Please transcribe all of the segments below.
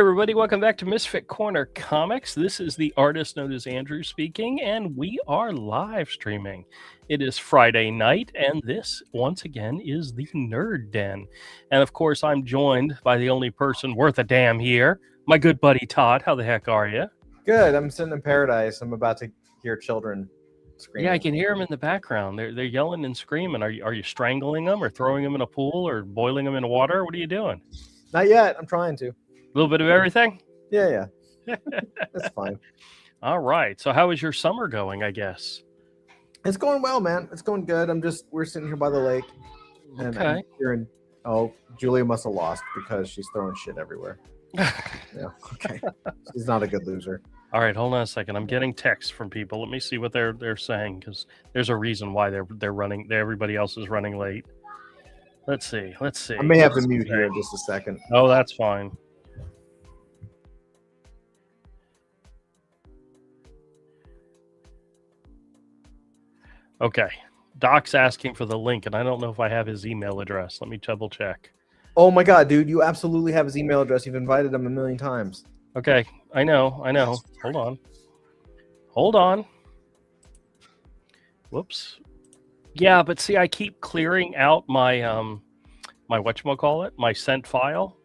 everybody, welcome back to Misfit Corner Comics. This is the artist known as Andrew speaking, and we are live streaming. It is Friday night, and this, once again, is the Nerd Den. And of course, I'm joined by the only person worth a damn here, my good buddy Todd. How the heck are you? Good. I'm sitting in paradise. I'm about to hear children screaming. Yeah, I can hear them in the background. They're yelling and screaming. Are you strangling them, or throwing them in a pool, or boiling them in water? What are you doing? Not yet. I'm trying to. A little bit of everything? Yeah. That's fine. All right. So how is your summer going, I guess? It's going well, man. It's going good. We're sitting here by the lake. And Okay. I'm hearing, Julia must have lost because she's throwing shit everywhere. Yeah. Okay. She's not a good loser. All right, hold on a second. I'm getting texts from people. Let me see what they're saying, because there's a reason why they're running. Everybody else is running late. Let's see. I may have to mute here in just a second. Oh, that's fine. Okay. Doc's asking for the link, and I don't know if I have his email address. Let me double check. Oh my god, dude, you absolutely have his email address. You've invited him a million times. Okay, I know. Hold on. Whoops. Yeah, but see, I keep clearing out my my whatchamacallit, my sent file,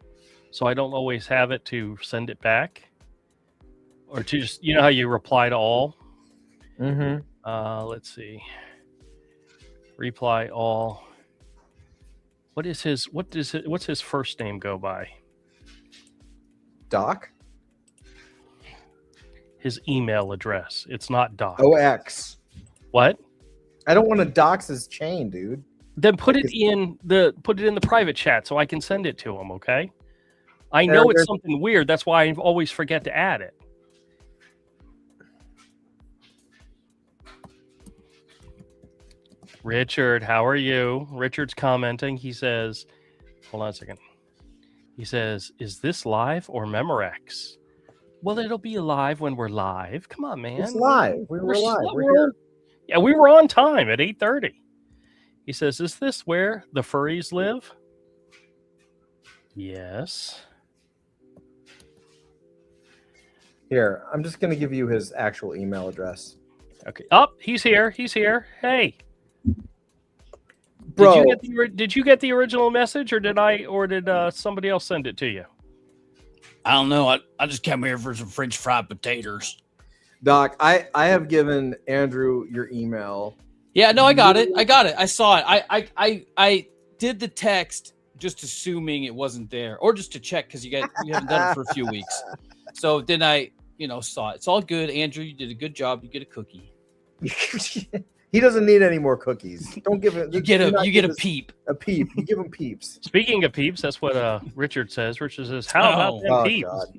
so I don't always have it to send it back, or to just, you know how you reply to all. Mm-hmm. Let's see. Reply all. What's his first name go by? Doc? His email address. It's not Doc. OX. What? I don't want to dox his chain, dude. Then put it in the private chat so I can send it to him, okay? I know it's something weird. That's why I always forget to add it. Richard, how are you? Richard's commenting. He says, hold on a second. He says, is this live or Memorex? Well, it'll be live when we're live. Come on, man. It's live. We're live. We're here. Yeah, we were on time at 8:30. He says, is this where the furries live? Yes. Here, I'm just going to give you his actual email address. Okay. Oh, he's here. Hey. Bro. Did you get the original message, or did somebody else send it to you? I don't know. I just came here for some French fried potatoes. Doc, I have given Andrew your email. Yeah, no, I got it. I saw it. I did the text just assuming it wasn't there, or just to check because you haven't done it for a few weeks. So then I, saw it. It's all good, Andrew. You did a good job. You get a cookie. He doesn't need any more cookies. Don't give it. You get a peep. A peep. You give him peeps. Speaking of peeps, that's what Richard says. Richard says, "How about them peeps?" God.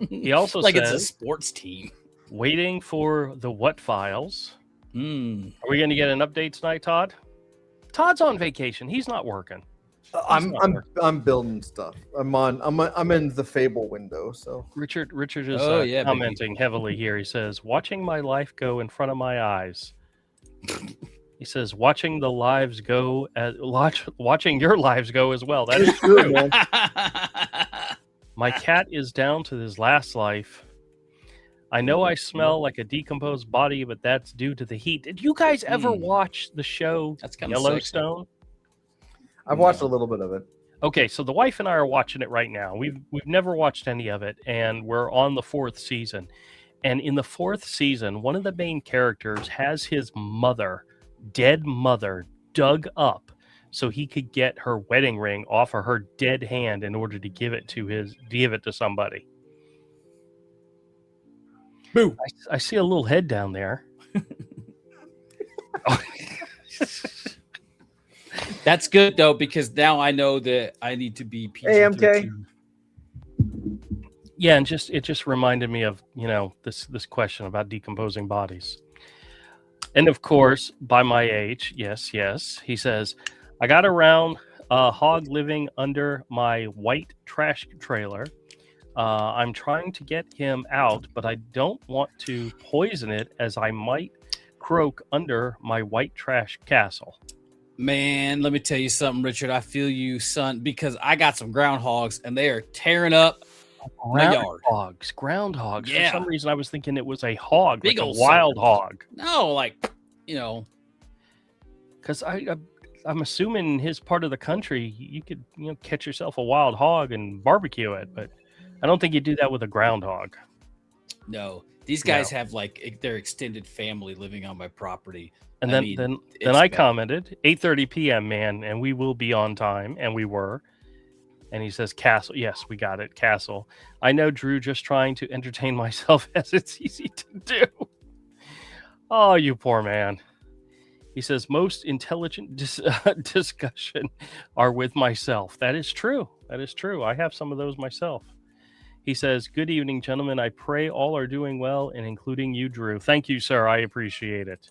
He also like says, it's a sports team. Waiting for the what files. Are we going to get an update tonight, Todd? Todd's on vacation. He's not working. I'm building stuff. I'm in the Fable window. So Richard is commenting heavily here. He says, "Watching my life go in front of my eyes." He says, "Watching the lives go watching your lives go as well." That is true, man. My cat is down to his last life. I know I smell like a decomposed body, but that's due to the heat. Did you guys ever watch the show Yellowstone? I've watched a little bit of it. Okay, so the wife and I are watching it right now. We've never watched any of it, and we're on the 4th season. And in the 4th season, one of the main characters has his dead mother, dug up so he could get her wedding ring off of her dead hand in order to give it to somebody. Boo! I see a little head down there. That's good though, because now I know that I need to be PG-13. AMK. Yeah, and it just reminded me of, this question about decomposing bodies. And of course, by my age, yes, he says, I got around a hog living under my white trash trailer. I'm trying to get him out, but I don't want to poison it, as I might croak under my white trash castle. Man, let me tell you something, Richard. I feel you, son, because I got some groundhogs and they are tearing up my yard. Groundhogs. Yeah. For some reason, I was thinking it was a hog, Big like a old wild suckers. hog. No, like, you know, Because I'm assuming in his part of the country, you could catch yourself a wild hog and barbecue it, but I don't think you do that with a groundhog. no. These guys have like their extended family living on my property. And I then mean, then it's then I bad. commented 8:30 p.m. man, and we will be on time, and we were. And he says, Castle. Yes, we got it. Castle. I know, Drew, just trying to entertain myself as it's easy to do. Oh, you poor man. He says, most intelligent discussion are with myself. That is true. That is true. I have some of those myself. He says, good evening, gentlemen. I pray all are doing well, and including you, Drew. Thank you, sir. I appreciate it.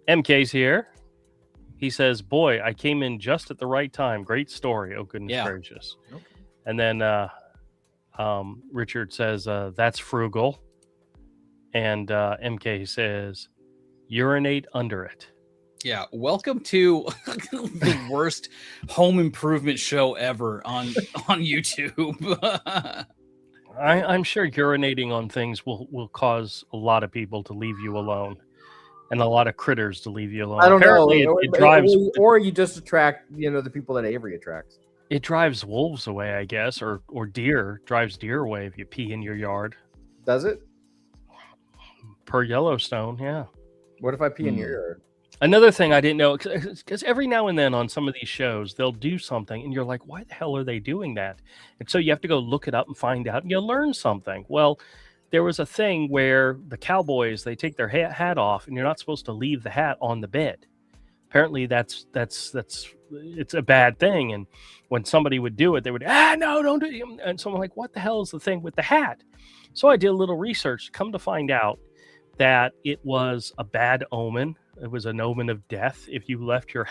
MK's here. He says, boy, I came in just at the right time. Great story. Oh, goodness gracious. Okay. And then Richard says, that's frugal. And MK says, urinate under it. Yeah, welcome to the worst home improvement show ever on YouTube. I'm sure urinating on things will cause a lot of people to leave you alone, and a lot of critters to leave you alone. I don't Apparently, know. It drives or you just attract, the people that Avery attracts. it drives wolves away, I guess, or deer drives deer away if you pee in your yard. Does it? Per Yellowstone, yeah. What if I pee in your yard? Another thing I didn't know, because every now and then on some of these shows, they'll do something and you're like, why the hell are they doing that? And so you have to go look it up and find out and you learn something. Well, there was a thing where the cowboys, they take their hat off and you're not supposed to leave the hat on the bed. Apparently it's a bad thing. And when somebody would do it, they would, no, don't do it. And so I'm like, what the hell is the thing with the hat? So I did a little research, come to find out that it was a bad omen. It was an omen of death if you left your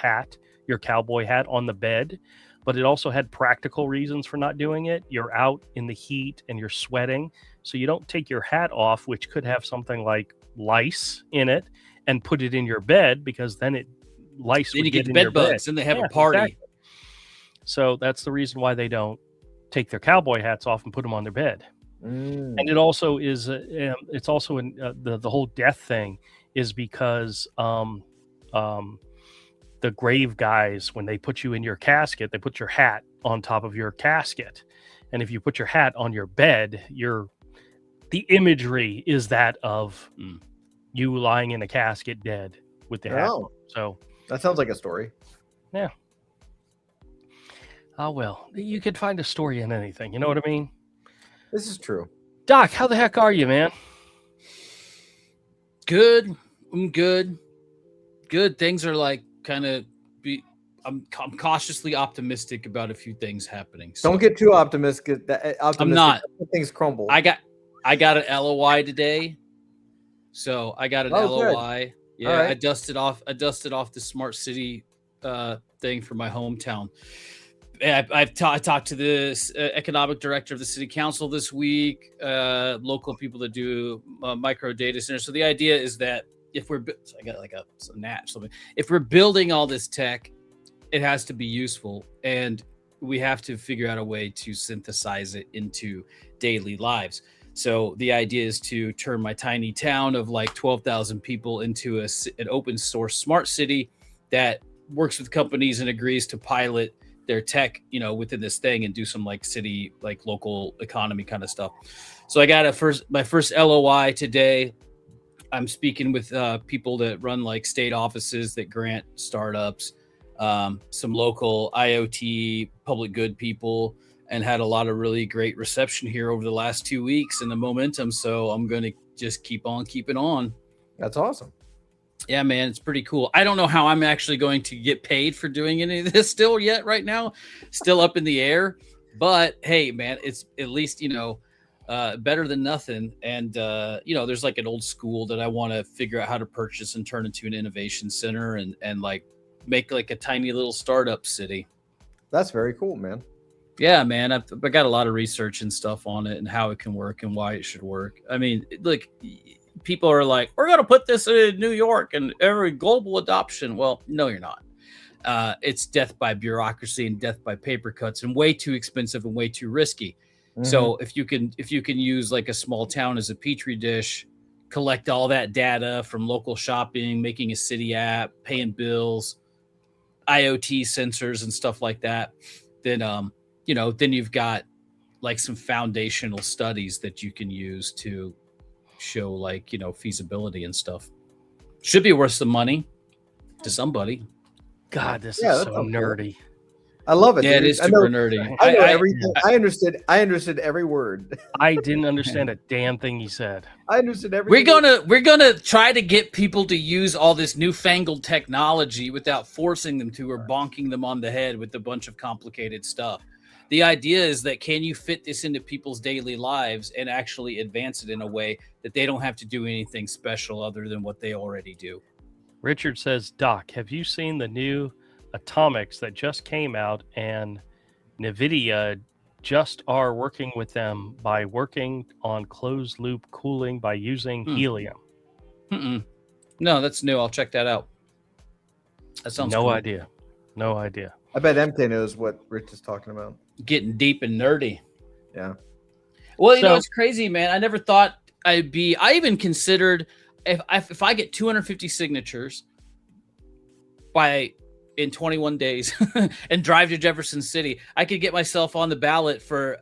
cowboy hat on the bed. But it also had practical reasons for not doing it. You're out in the heat and you're sweating. So you don't take your hat off, which could have something like lice in it, and put it in your bed, because then lice Then would you get get the in your bed bed. bugs and they have a party. Exactly. So that's the reason why they don't take their cowboy hats off and put them on their bed. And it also is it's also the whole death thing is because the grave guys, when they put you in your casket, they put your hat on top of your casket, and if you put your hat on your bed, the imagery is that of you lying in a casket dead with the hat on. So that sounds like a story. Yeah. Oh well, you could find a story in anything, you know what I mean? This is true. Doc, how the heck are you, man? Good. I'm good. Good. Things are like kind of I'm cautiously optimistic about a few things happening. So Don't get too optimistic. I'm not. Things crumble. I got an LOI today. So I got an LOI. Good. Yeah, right. I dusted off the smart city thing for my hometown. I talked to the economic director of the city council this week, local people that do micro data centers. So the idea is that if we're if we're building all this tech, it has to be useful, and we have to figure out a way to synthesize it into daily lives. So the idea is to turn my tiny town of like 12,000 people into an open source smart city that works with companies and agrees to pilot their tech, within this thing and do some like city, like local economy kind of stuff. So I got my first LOI today. I'm speaking with people that run like state offices that grant startups, some local IoT public good people, and had a lot of really great reception here over the last 2 weeks and the momentum. So I'm going to just keep on keeping on. That's awesome. Yeah, man, it's pretty cool. I don't know how I'm actually going to get paid for doing any of this still yet right now. Still up in the air. But hey, man, it's at least, better than nothing. And, there's like an old school that I want to figure out how to purchase and turn into an innovation center and like make like a tiny little startup city. That's very cool, man. Yeah, man. I got a lot of research and stuff on it and how it can work and why it should work. I mean, like, people are like, we're going to put this in New York and every global adoption. Well, no, you're not. It's death by bureaucracy and death by paper cuts and way too expensive and way too risky. So if you can use like a small town as a petri dish, collect all that data from local shopping, making a city app, paying bills, IoT sensors and stuff like that, then then you've got like some foundational studies that you can use to show like feasibility and stuff. Should be worth some money to somebody. God, this Yeah, is that so sounds cool. nerdy. I love it. Yeah, it dude. is super nerdy. I know everything. I understood every word. I didn't understand a damn thing he said. I understood everything. We're gonna try to get people to use all this newfangled technology without forcing them to or bonking them on the head with a bunch of complicated stuff. The idea is that can you fit this into people's daily lives and actually advance it in a way that they don't have to do anything special other than what they already do. Richard says, Doc, have you seen the new atomics that just came out, and NVIDIA just are working with them by working on closed loop cooling by using helium? No, that's new. I'll check that out. That sounds no cool. idea. No idea. I bet MK knows what Rich is talking about. Getting deep and nerdy. Yeah. Well, it's crazy, man. I never thought I even considered if I get 250 signatures in 21 days and drive to Jefferson City, I could get myself on the ballot for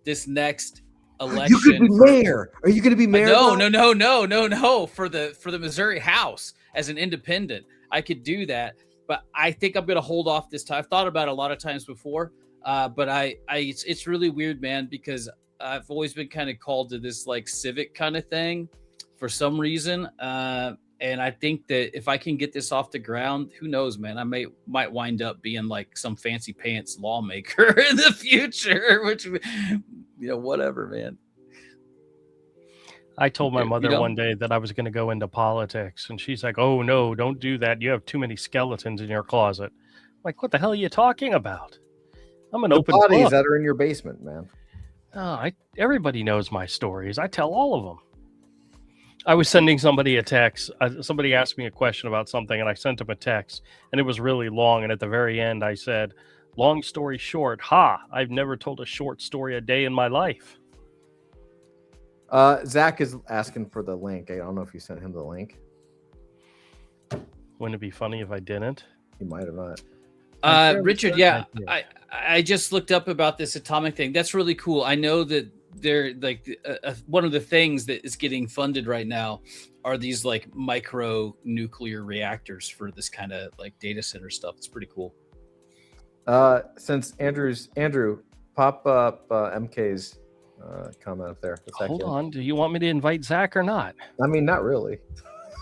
this next election. You could be mayor. Are you going to be mayor? No. For the Missouri House as an independent, I could do that. But I think I'm going to hold off this time. I've thought about it a lot of times before, but it's really weird, man, because I've always been kind of called to this like civic kind of thing for some reason. And I think that if I can get this off the ground, who knows, man, I might wind up being like some fancy pants lawmaker in the future, which, whatever, man. I told my mother one day that I was going to go into politics, and she's like, "Oh no, don't do that. You have too many skeletons in your closet." I'm like, what the hell are you talking about? I'm an open bodies book. that are in your basement, man. Everybody knows my stories. I tell all of them. I was sending somebody a text. Somebody asked me a question about something, and I sent them a text, and it was really long. And at the very end, I said, "Long story short, I've never told a short story a day in my life." Zach is asking for the link. I don't know if you sent him the link. Wouldn't it be funny if I didn't? He might have not. Richard, yeah, I just looked up about this atomic thing. That's really cool. I know that they're like one of the things that is getting funded right now are these like micro nuclear reactors for this kind of like data center stuff. It's pretty cool. Since Andrew, pop up MK's comment up there. Hold on. Do you want me to invite Zach or not? I mean, not really.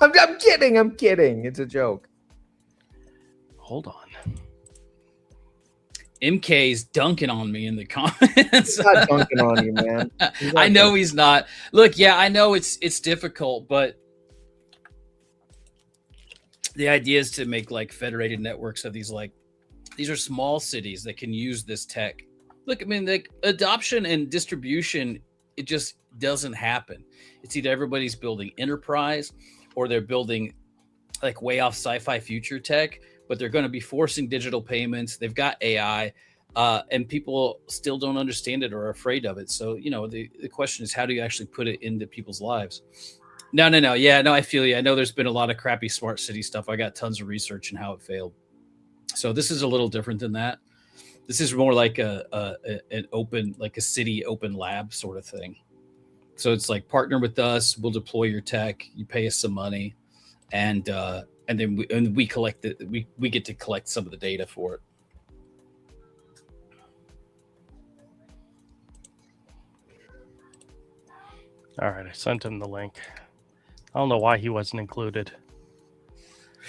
I'm kidding. It's a joke. Hold on. MK's dunking on me in the comments. He's not dunking on you, man. I know he's not. Look, yeah, I know it's difficult, but the idea is to make like federated networks of these are small cities that can use this tech. Look, I mean, like adoption and distribution, it just doesn't happen. It's either everybody's building enterprise or they're building like way off sci-fi future tech, but they're going to be forcing digital payments. They've got AI, and people still don't understand it or are afraid of it. So, the question is, how do you actually put it into people's lives? No. Yeah, no, I feel you. I know there's been a lot of crappy smart city stuff. I got tons of research on how it failed. So this is a little different than that. This is more like an open, like a city open lab sort of thing. So it's like partner with us, we'll deploy your tech, you pay us some money, and then we collect we get to collect some of the data for it. All right, I sent him the link. I don't know why he wasn't included.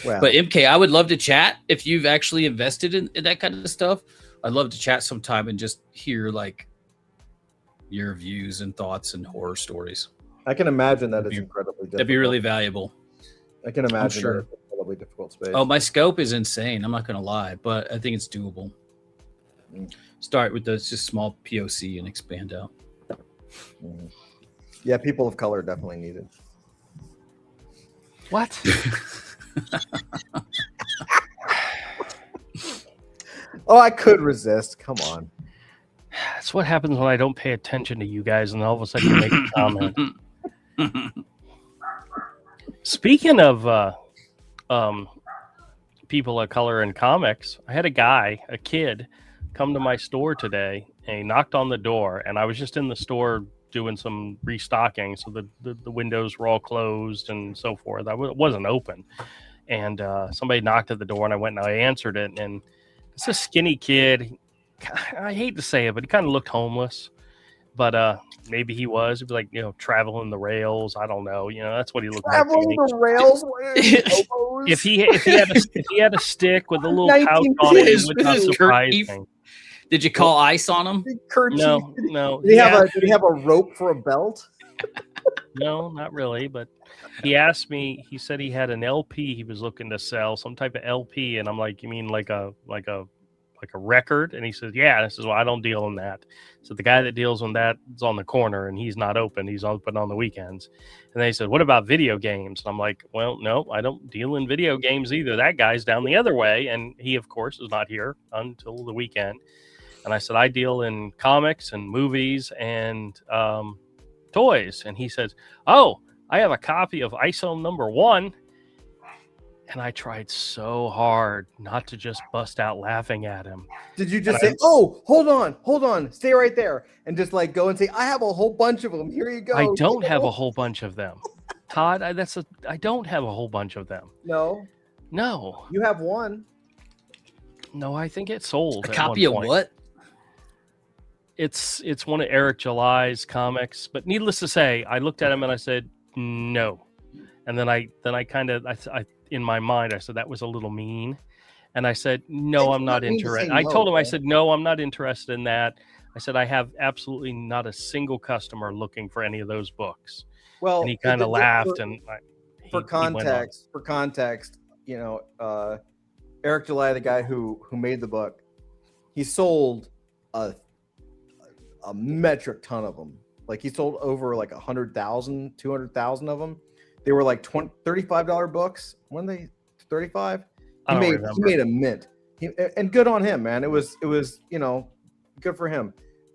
Well, But MK, I would love to chat if you've actually invested in that kind of stuff. I'd love to chat sometime and just hear like your views and thoughts and horror stories. I can imagine that it's incredibly difficult. That'd be really valuable. I can imagine sure. that it's an incredibly difficult space. Oh, my scope is insane. I'm not going to lie, but I think it's doable. Start with this just small POC and expand out. Yeah, people of color definitely need it. What? Oh, I could resist. Come on. That's what happens when I don't pay attention to you guys, and all of a sudden you make a comment. Speaking of people of color in comics, I had a kid, come to my store today, and he knocked on the door, and I was just in the store doing some restocking, so the windows were all closed and so forth. I wasn't open, and somebody knocked at the door, and I went and I answered it, and it's a skinny kid. I hate to say it, but he kind of looked homeless. But maybe he was. He'd be like, traveling the rails. I don't know. That's what he looked like. Traveling the rails. If he had a stick with a little pouch on it, it would not surprise me. Did you call ice on him? No. Did he have a rope for a belt? No, not really. But he asked me. He said he had an LP he was looking to sell, some type of LP, and I'm like, you mean like a record? And he says, yeah. This is why I don't deal in that. So the guy that deals in that is on the corner, and he's not open. He's open on the weekends. And they said, what about video games? And I'm like, well, no, I don't deal in video games either. That guy's down the other way, and he, of course, is not here until the weekend. And I said, I deal in comics and movies and toys. And he says, oh, I have a copy of ISO #1. And I tried so hard not to just bust out laughing at him. Did you just say, oh, hold on, stay right there, and just like go and say, I have a whole bunch of them. Here you go. I don't have a whole bunch of them. Todd, I don't have a whole bunch of them. No. You have one. No, I think it sold. A copy of what? It's one of Eric July's comics. But needless to say, I looked at him and I said, no. And then I in my mind, I said, that was a little mean. And I said, no, I'm not interested. I told him, I said, no, I'm not interested in that. I said, I have absolutely not a single customer looking for any of those books. Well, and he kind of laughed. For context, Eric July, the guy who made the book, he sold a metric ton of them. Like he sold over like 100,000, 200,000 of them. They were like $35 books. When they 35, he made a mint. And good on him, man. It was good for him.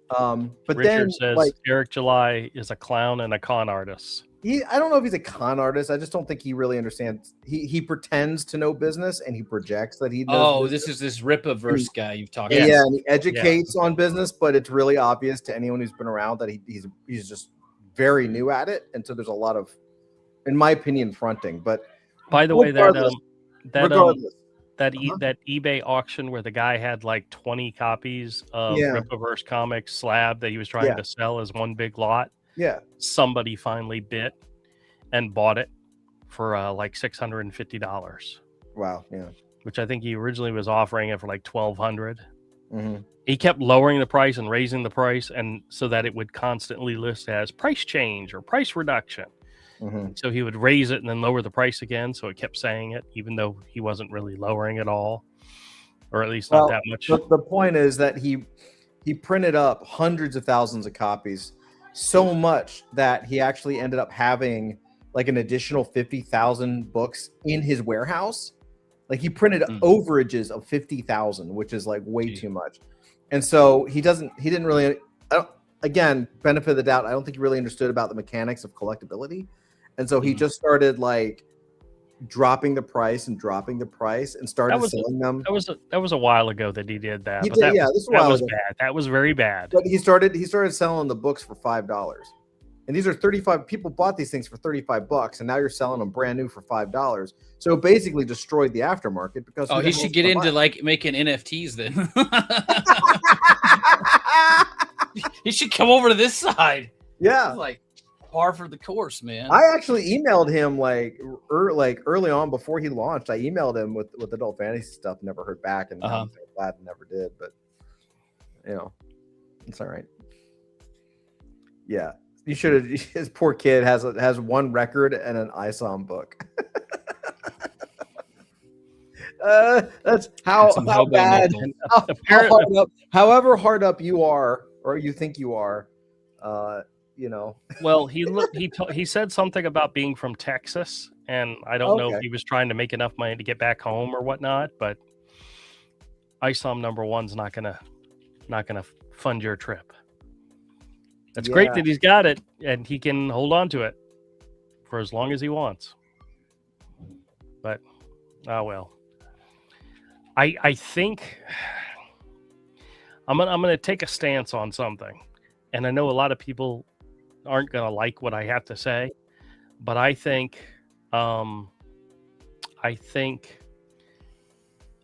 But Richard then says Eric July is a clown and a con artist. I don't know if he's a con artist. I just don't think he really understands. He pretends to know business and he projects that he knows. Oh, business. This is this Rip-A-Verse guy you've talked about. Yeah, and he educates on business, but it's really obvious to anyone who's been around that he's just very new at it. And so there's a lot of, in my opinion, fronting. But by the way, that eBay auction where the guy had like 20 copies of Rip-A-Verse comics slab that he was trying to sell as one big lot. Yeah, somebody finally bit and bought it for like $650. Wow, yeah. Which I think he originally was offering it for like $1,200. Mm-hmm. He kept lowering the price and raising the price, and so that it would constantly list as price change or price reduction. Mm-hmm. So he would raise it and then lower the price again, so it kept saying it, even though he wasn't really lowering at all, or at least not that much. The point is that he printed up hundreds of thousands of copies. So much that he actually ended up having like an additional 50,000 books in his warehouse. Like he printed overages of 50,000, which is like way too much. And so he didn't really, again, benefit of the doubt. I don't think he really understood about the mechanics of collectability. And so he just started like dropping the price and started selling them. That was a while ago that he did that. This was bad. That was very bad. But he started selling the books for $5. And these are 35 people bought these things for $35, and now you're selling them brand new for $5. So it basically destroyed the aftermarket because he should get into like making NFTs then. He should come over to this side. Yeah. Like par for the course, man. I actually emailed him like early on before he launched. I emailed him with adult fantasy stuff, never heard back, and I'm glad I never did, but it's all right. Yeah. You should have. His poor kid has one record and an ISOM book. That's how bad. However hard up you are, or you think you are, Well, he said something about being from Texas, and I don't know if he was trying to make enough money to get back home or whatnot. But ISOM #1's not gonna fund your trip. That's great that he's got it and he can hold on to it for as long as he wants. But, well. I think I'm gonna take a stance on something, and I know a lot of people aren't gonna like what I have to say, but I think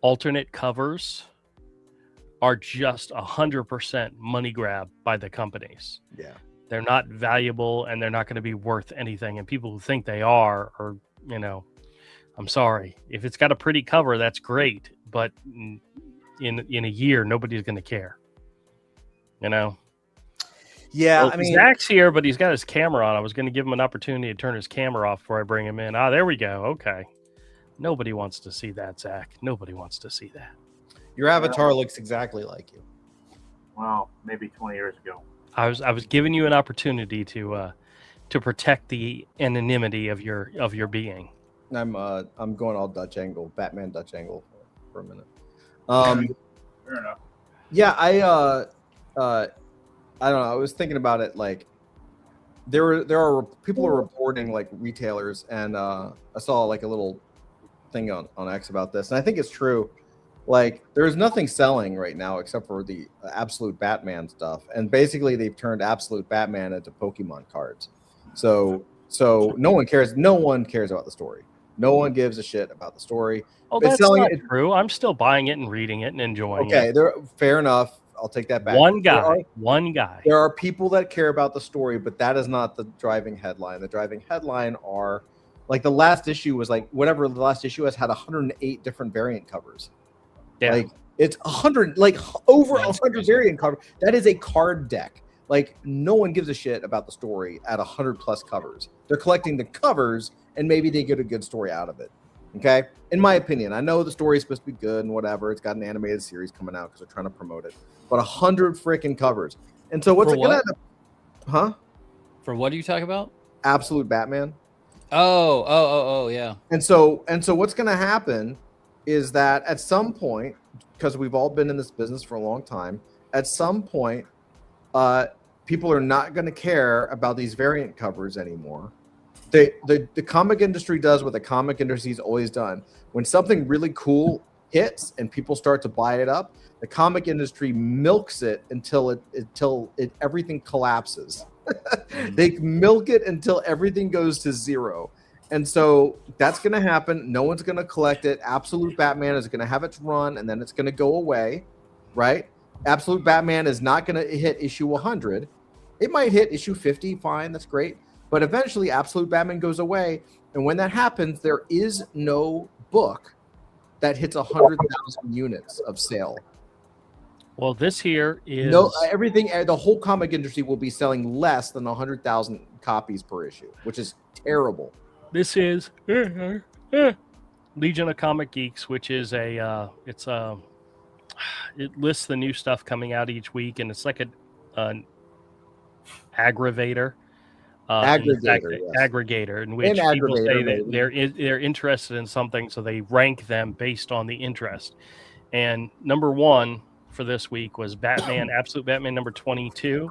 alternate covers are just 100% money grab by the companies. Yeah, they're not valuable and they're not going to be worth anything. And people who think they are, I'm sorry. If it's got a pretty cover, that's great. But in a year, nobody's going to care. Yeah, well, I mean, Zach's here, but he's got his camera on. I was going to give him an opportunity to turn his camera off before I bring him in. There we go. Okay. Nobody wants to see that, Zach. Nobody wants to see that. Your avatar looks exactly like you. Well, maybe 20 years ago. I was giving you an opportunity to protect the anonymity of your being. I'm going all Dutch angle, Batman Dutch angle for a minute. Fair enough. Yeah, I don't know. I was thinking about it. Like, there are people are reporting, like, retailers, and I saw like a little thing on X about this, and I think it's true. Like, there's nothing selling right now except for the Absolute Batman stuff, and basically they've turned Absolute Batman into Pokemon cards. So no one cares. No one cares about the story. No one gives a shit about the story. Oh, It's that's selling not it- true. I'm still buying it and reading it and enjoying Okay, it. fair enough. I'll take that back. One guy. There are people that care about the story, but that is not the driving headline. The driving headline are, like, the last issue was like whatever the last issue has had 108 different variant covers. Yeah. Like, it's 100, like over That's 100 crazy. variant cover. That is a card deck. Like, no one gives a shit about the story at 100 plus covers. They're collecting the covers, and maybe they get a good story out of it. Okay, in my opinion, I know the story is supposed to be good and whatever. It's got an animated series coming out because they're trying to promote it. But 100 freaking covers. And so what's For it gonna what? end up? Huh? For what are you talking about? Absolute Batman. Oh, yeah. And so what's going to happen is that at some point, because we've all been in this business for a long time, at some point, people are not going to care about these variant covers anymore. The comic industry does what the comic industry's always done. When something really cool hits and people start to buy it up, the comic industry milks it until everything collapses. They milk it until everything goes to zero. And so that's going to happen. No one's going to collect it. Absolute Batman is going to have its run, and then it's going to go away, right? Absolute Batman is not going to hit issue 100. It might hit issue 50, fine, that's great. But eventually, Absolute Batman goes away. And when that happens, there is no book that hits 100,000 units of sale. Well, this here is The whole comic industry will be selling less than 100,000 copies per issue, which is terrible. This is Legion of Comic Geeks, which is it lists the new stuff coming out each week, and it's like an aggravator. Aggregator, in which people say that they're interested in something, so they rank them based on the interest. And number one for this week was Batman, Absolute Batman number 22.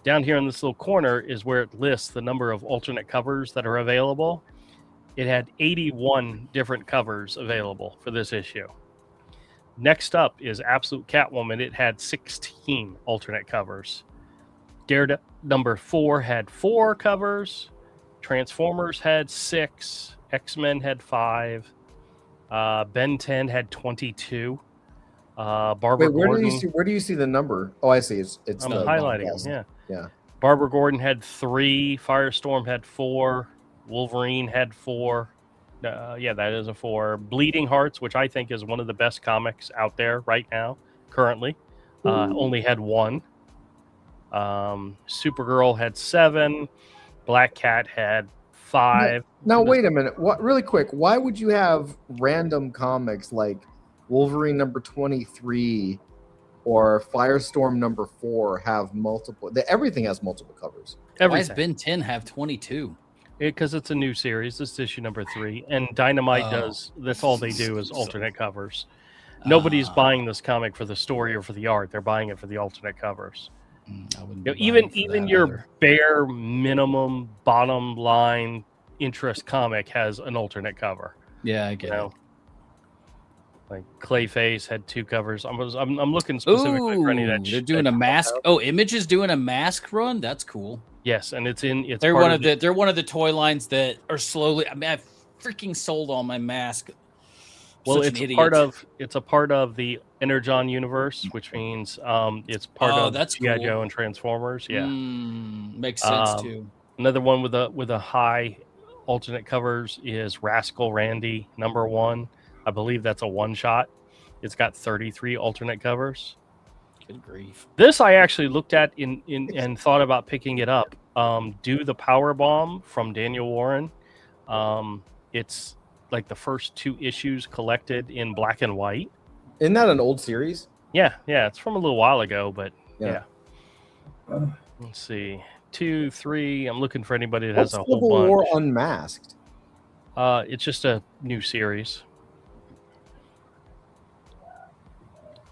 Down here in this little corner is where it lists the number of alternate covers that are available. It had 81 different covers available for this issue. Next up is Absolute Catwoman. It had 16 alternate covers. Daredevil number 4 had 4 covers. Transformers had 6. X-Men had 5. Ben 10 had 22. Barbara Gordon. Where do you see the number? Oh, I see. It's I'm the highlighting them. Yeah. Barbara Gordon had 3. Firestorm had 4. Wolverine had 4. That is a 4. Bleeding Hearts, which I think is one of the best comics out there right now, currently, only had 1. Supergirl had 7. Black Cat had 5. Now wait a minute. What? Really quick. Why would you have random comics like Wolverine number 23 or Firestorm number 4 have multiple? Everything has multiple covers. Why does Ben 10 have 22? Because it's a new series. This is issue number 3, and Dynamite does. That's all they do is alternate covers. Nobody's buying this comic for the story or for the art. They're buying it for the alternate covers. I wouldn't You know, be buying for even that your either. bare minimum bottom line interest comic has an alternate cover. Yeah, I You get know, it. like Clayface had 2 covers. I'm looking specifically for any of that. They're doing a mask. Oh, Image is doing a mask run. That's cool. Yes, and it's They're part one of of the they're one of the toy lines that are slowly. I mean, I've freaking sold all my mask. Well, Such an it's a idiot. part of the Energon universe, which means it's part Oh, of that's G.I. cool. Joe and Transformers. Yeah. Makes sense Um, too. Another one with a high alternate covers is Rascal Randy #1. I believe that's a one shot. It's got 33 alternate covers. Good grief. This I actually looked at in and thought about picking it up. Do the Power Bomb from Daniel Warren. It's like the first 2 issues collected in black and white. Isn't that an old series? Yeah, it's from a little while ago, but Yeah. yeah. Let's see. 2, 3. I'm looking for anybody that What's has a whole Civil bunch. War Unmasked? It's just a new series.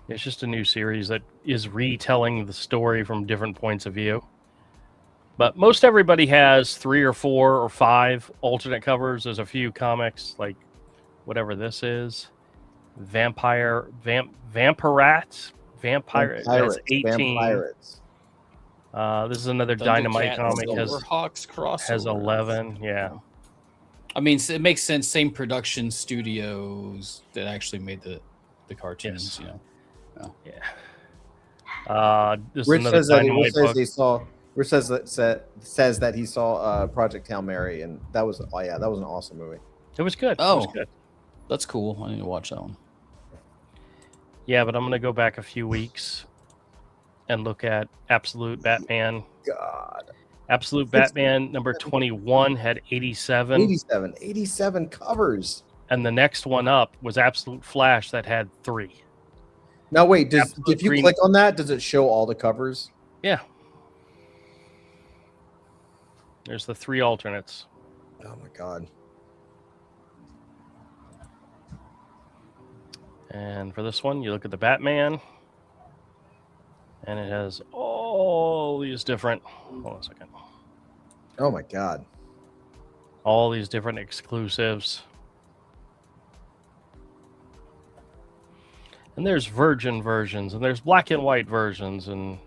It's just a new series that is retelling the story from different points of view. But most everybody has 3 or 4 or 5 alternate covers. There's a few comics like whatever this is. Vampire has 18. Vampirates. This is another Dynamite comic Silverhawks crossover has 11. Yeah. I mean, it makes sense. Same production studios that actually made the cartoons. Yes. You know. This Rich is another says that Dynamite book. Rich says that he saw Project Hail Mary, and that was an awesome movie. It was good. Oh. It was good. That's cool. I need to watch that one. Yeah, but I'm going to go back a few weeks and look at Absolute Batman. God, Absolute Batman #21 had 87. 87 covers. And the next one up was Absolute Flash that had 3. Now wait, Absolute if you Green- click on that, does it show all the covers? Yeah. There's the 3 alternates. Oh my god. And for this one, you look at the Batman, and it has all these different. Hold on a second. Oh my god. All these different exclusives. And there's virgin versions, and there's black and white versions, and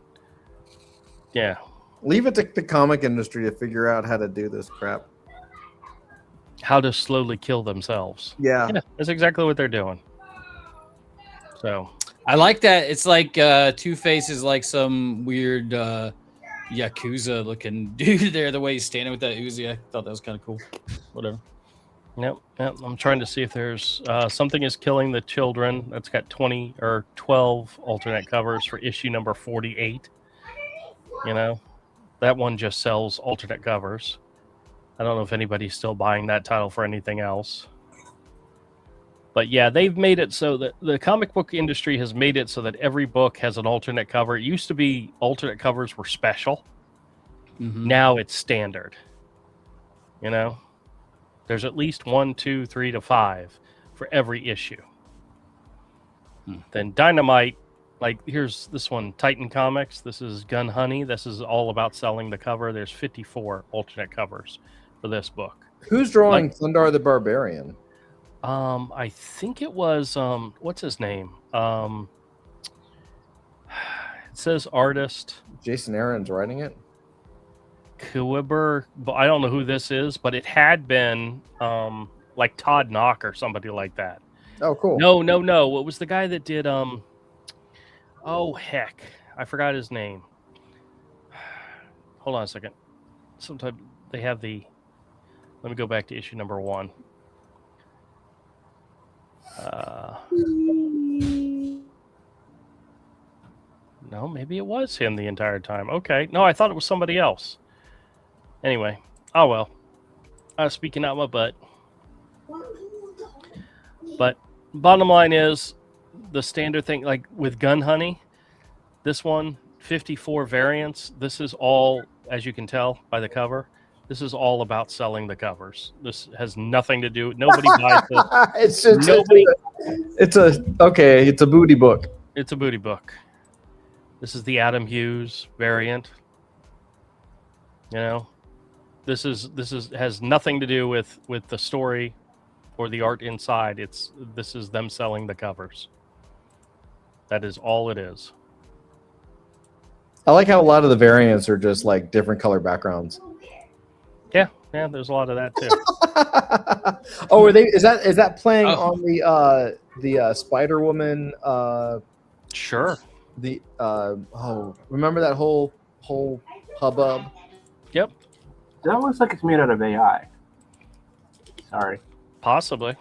yeah. Leave it to the comic industry to figure out how to do this crap. How to slowly kill themselves. Yeah. Yeah, that's exactly what they're doing. So I like that. It's like Two-Face is like some weird Yakuza looking dude there, the way he's standing with that Uzi. I thought that was kind of cool. Whatever. Yep. I'm trying to see if there's Something is Killing the Children. That's got 20 or 12 alternate covers for issue number 48. You know, that one just sells alternate covers. I don't know if anybody's still buying that title for anything else. But yeah, they've made it so that the comic book industry has made it so that every book has an alternate cover. It used to be alternate covers were special. Mm-hmm. Now it's standard. You know, there's at least 1, 2, 3 to 5 for every issue. Then Dynamite, like here's this one, Titan Comics. This is Gun Honey. This is all about selling the cover. There's 54 alternate covers for this book. Who's drawing Thundar the Barbarian? I think it was what's his name? It says artist Jason Aaron's writing it. Kuiber, but I don't know who this is, but it had been like Todd Knock or somebody like that. Oh, cool. No. What was the guy that did oh heck, I forgot his name. Hold on a second. Sometimes they have the. Let me go back to issue number 1. No, maybe it was him the entire time. Okay. No, I thought it was somebody else. Anyway. Oh, well. I was speaking out my butt. But bottom line is the standard thing, like with Gun Honey, this one, 54 variants. This is all, as you can tell by the cover, This is all about selling the covers. This has nothing to do. Nobody buys this. It's just Nobody. it's a booty book. It's a booty book. This is the Adam Hughes variant. You know, this has nothing to do with the story or the art inside. This is them selling the covers. That is all it is. I like how a lot of the variants are just like different color backgrounds. Yeah, there's a lot of that too. Oh, are they? Is that playing Oh. on the Spider Woman? Sure. Remember that whole hubbub? Yep. That looks like it's made out of AI. Sorry. Possibly.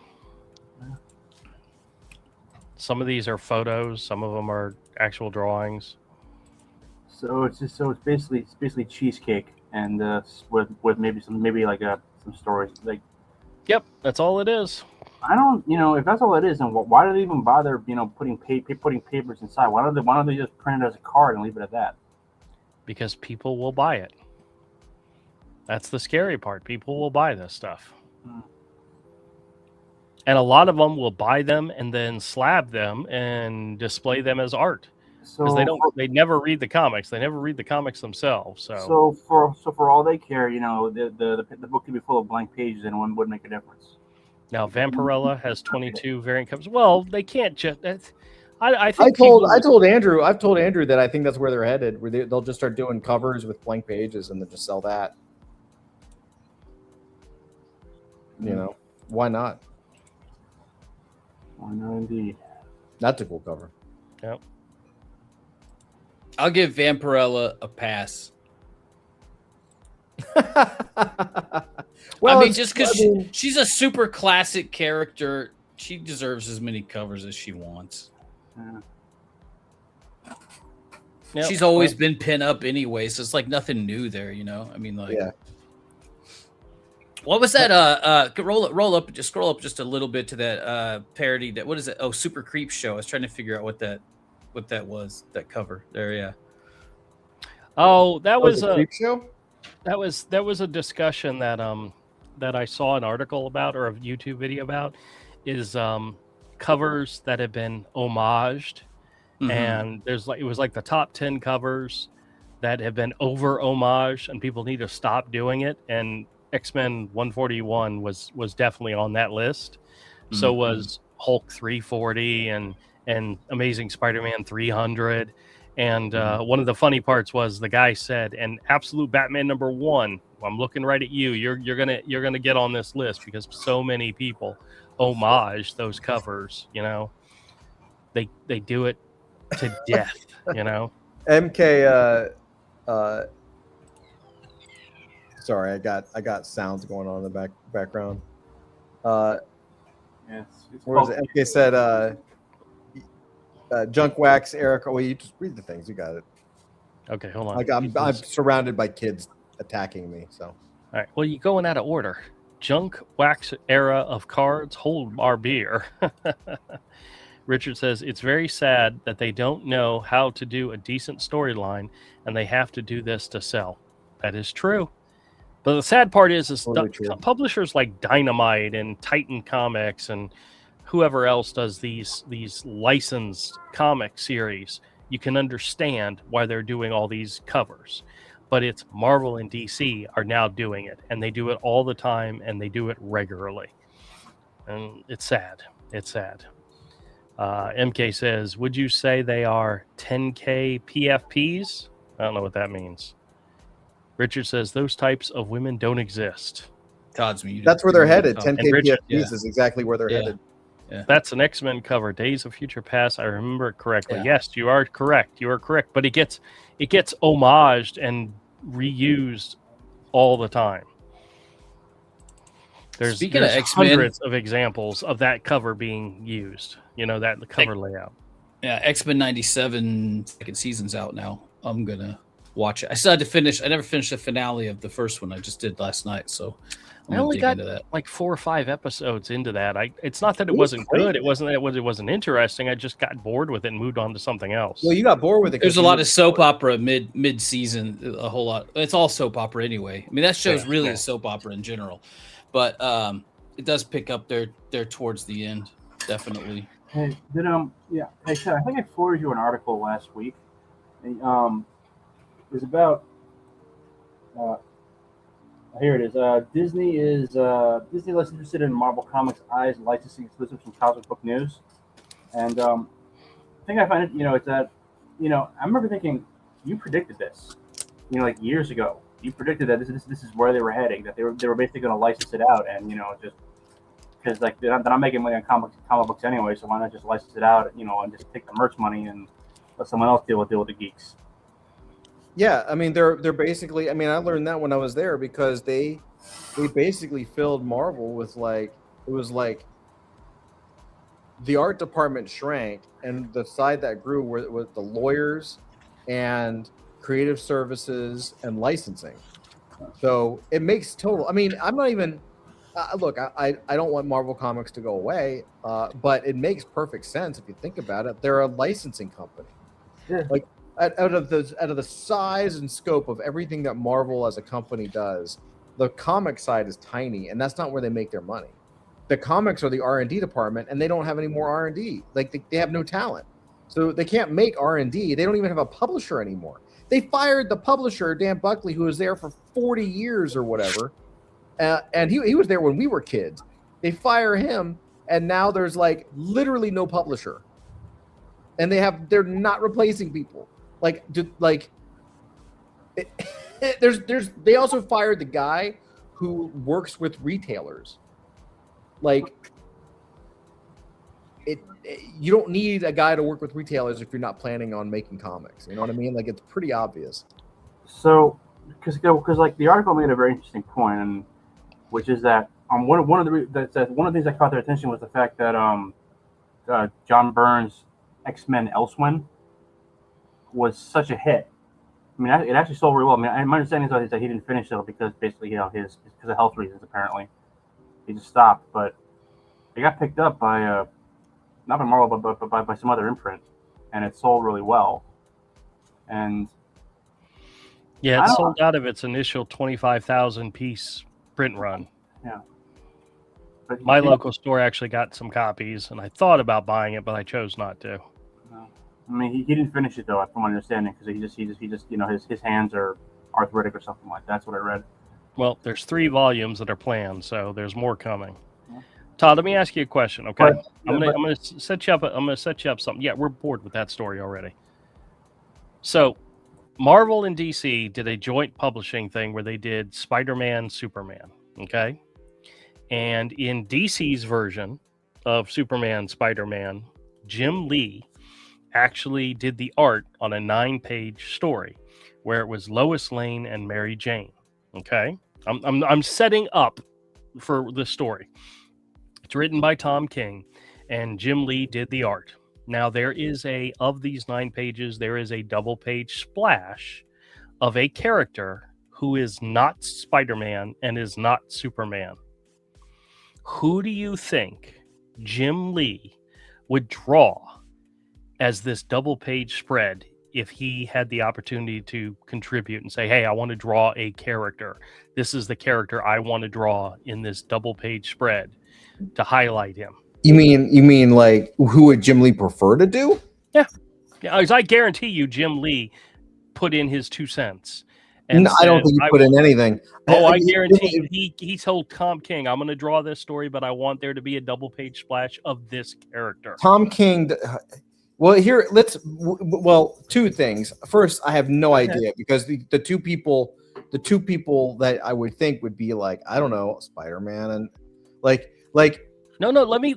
Some of these are photos. Some of them are actual drawings. So it's basically cheesecake and with maybe some stories. Like, Yep, that's all it is. I don't, if that's all it is, then why do they even bother putting papers inside? Why don't they just print it as a card and leave it at that? Because people will buy it. That's the scary part. People will buy this stuff. Hmm. And a lot of them will buy them and then slab them and display them as art. Because they never read the comics. They never read the comics themselves. So for all they care, the book could be full of blank pages and one wouldn't make a difference. now Vampirella has 22 variant covers. Well, they can't just. I think I've told Andrew that I think that's where they're headed. Where they'll just start doing covers with blank pages and then just sell that. Why not? Why not indeed? That's a cool cover. Yep. I'll give Vampirella a pass. Well, I mean, just because she's a super classic character, she deserves as many covers as she wants. Yeah. Yep. She's always been pin up anyway, so it's like nothing new there, I mean, like, yeah. What was that? Scroll up just a little bit to that parody. That what is it? Oh, Super Creep Show. I was trying to figure out what that was. That cover there, yeah. Oh, that was a creep show. That was a discussion that I saw an article about or a YouTube video about is covers that have been homaged, and it was like the top 10 covers that have been over homage, and people need to stop doing it. And X-Men 141 was definitely on that list. So was Hulk 340 and Amazing Spider-Man 300. And one of the funny parts was the guy said, and Absolute Batman #1, I'm looking right at you. You're gonna get on this list because so many people homage those covers. They do it to death. MK. Sorry, I got sounds going on in the background. It's Where was it? MK said. Junk Wax, Eric. Well, you just read the things. You got it. Okay, hold on. Like I'm surrounded by kids attacking me. So. All right. Well, you're going out of order. Junk Wax era of cards. Hold our beer. Richard says it's very sad that they don't know how to do a decent storyline, and they have to do this to sell. That is true. But the sad part is Totally true. publishers like Dynamite and Titan Comics and whoever else does these licensed comic series, you can understand why they're doing all these covers. But it's Marvel and DC are now doing it, and they do it all the time, and they do it regularly. And it's sad. It's sad. MK says, would you say they are 10K PFPs? I don't know what that means. Richard says, those types of women don't exist. Todd's muted. That's where they're headed. 10K And Richard, PFPs is exactly where they're headed. Yeah. That's an X-Men cover, Days of Future Past. I remember it correctly. Yeah. Yes, you are correct. You are correct. But it gets homaged and reused all the time. Speaking there's of X-Men, hundreds of examples of that cover being used. The cover layout. Yeah, X-Men 97 second season's out now. I'm gonna watch it. I still had to finish. I never finished the finale of the first one. I just did last night. So I'm I gonna only dig got into that. like 4 or 5 episodes into that. It's not that it It was wasn't great. good. It wasn't that it wasn't interesting. I just got bored with it and moved on to something else. Well, you got bored with it. There's 'cause a you lot were of soap bored. opera mid season, a whole lot. It's all soap opera anyway. I mean, that show's Yeah, really yeah. a soap opera in general, but it does pick up there towards the end, definitely. Hey, yeah, hey, Ted, I think I forwarded you an article last week. And, it was about, uh, here it is. Disney less interested in Marvel Comics Eyes licensing exclusives from Comic Book News. And the thing I find it, it's that, I remember thinking, you predicted this, like years ago. You predicted that this is where they were heading, that they were basically going to license it out, and just because like they're not making money on comic books anyway, so why not just license it out, and just take the merch money and let someone else deal with the geeks. Yeah, I mean they're basically. I mean, I learned that when I was there because they basically filled Marvel with it was like the art department shrank, and the side that grew were the lawyers and creative services and licensing. So it makes total. I mean, I'm not even. Look, I don't want Marvel Comics to go away, but it makes perfect sense if you think about it. They're a licensing company. Yeah. Like out of the size and scope of everything that Marvel as a company does, the comic side is tiny, and that's not where they make their money. The comics are the R&D department, and they don't have any more R&D. Like they have no talent, so they can't make R&D. They don't even have a publisher anymore. They fired the publisher, Dan Buckley, who was there for 40 years or whatever. And he was there when we were kids. They fire him, and now there's like literally no publisher, and they're not replacing people. They also fired the guy who works with retailers. You don't need a guy to work with retailers if you're not planning on making comics. You know what I mean? Like it's pretty obvious. So, because like the article made a very interesting point, and which is that one of the things that caught their attention was the fact that John Byrne's X-Men Elsewhere was such a hit. I mean, it actually sold really well. I mean, my understanding is that he didn't finish it because basically, because of health reasons, apparently, he just stopped. But it got picked up by not by Marvel, but by some other imprint, and it sold really well. And yeah, it sold out of its initial 25,000 piece print run. Yeah. But my local store actually got some copies, and I thought about buying it, but I chose not to. No. I mean, he didn't finish it though, from my understanding, because he just his hands are arthritic or something like that. That's what I read. Well, there's 3 volumes that are planned, so there's more coming. Yeah. Todd, let me ask you a question, okay? I'm gonna set you up. I'm gonna set you up something. Yeah, we're bored with that story already. So, Marvel and DC did a joint publishing thing where they did Spider-Man, Superman. Okay. And in DC's version of Superman, Spider-Man, Jim Lee actually did the art on a 9-page story where it was Lois Lane and Mary Jane. Okay. I'm setting up for the story. It's written by Tom King, and Jim Lee did the art. Now of these 9 pages, there is a double-page splash of a character who is not Spider-Man and is not Superman. Who do you think Jim Lee would draw as this double-page spread if he had the opportunity to contribute and say, hey, I want to draw a character. This is the character I want to draw in this double-page spread to highlight him. You mean like who would Jim Lee prefer to do? Yeah. I guarantee you Jim Lee put in his 2 cents. No, I don't think he put in anything. I guarantee he told Tom King, I'm going to draw this story, but I want there to be a double-page splash of this character. Tom King. Well, here, 2 things. First, I have no idea because the two people that I would think would be like, I don't know, Spider-Man and like. No. Let me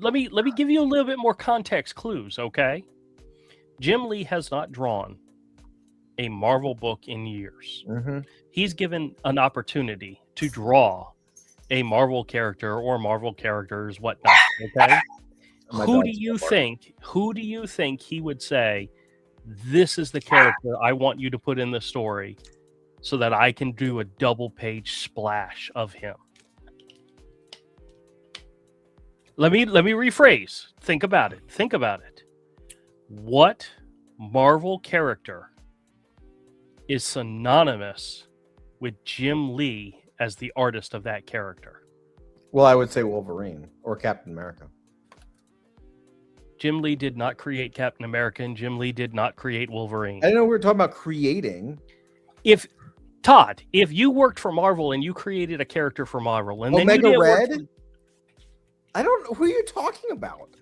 give you a little bit more context clues, okay? Jim Lee has not drawn a Marvel book in years. Mm-hmm. He's given an opportunity to draw a Marvel character or Marvel characters, whatnot. Okay. Who do you think he would say, this is the character I want you to put in the story so that I can do a double-page splash of him? Let me rephrase. Think about it. Think about it. What Marvel character is synonymous with Jim Lee as the artist of that character? Well, I would say Wolverine or Captain America. Jim Lee did not create Captain America, and Jim Lee did not create Wolverine. I didn't know we were talking about creating. If Todd, if you worked for Marvel and you created a character for Marvel, and then you Omega didn't work Red? for- I don't know who you're talking about.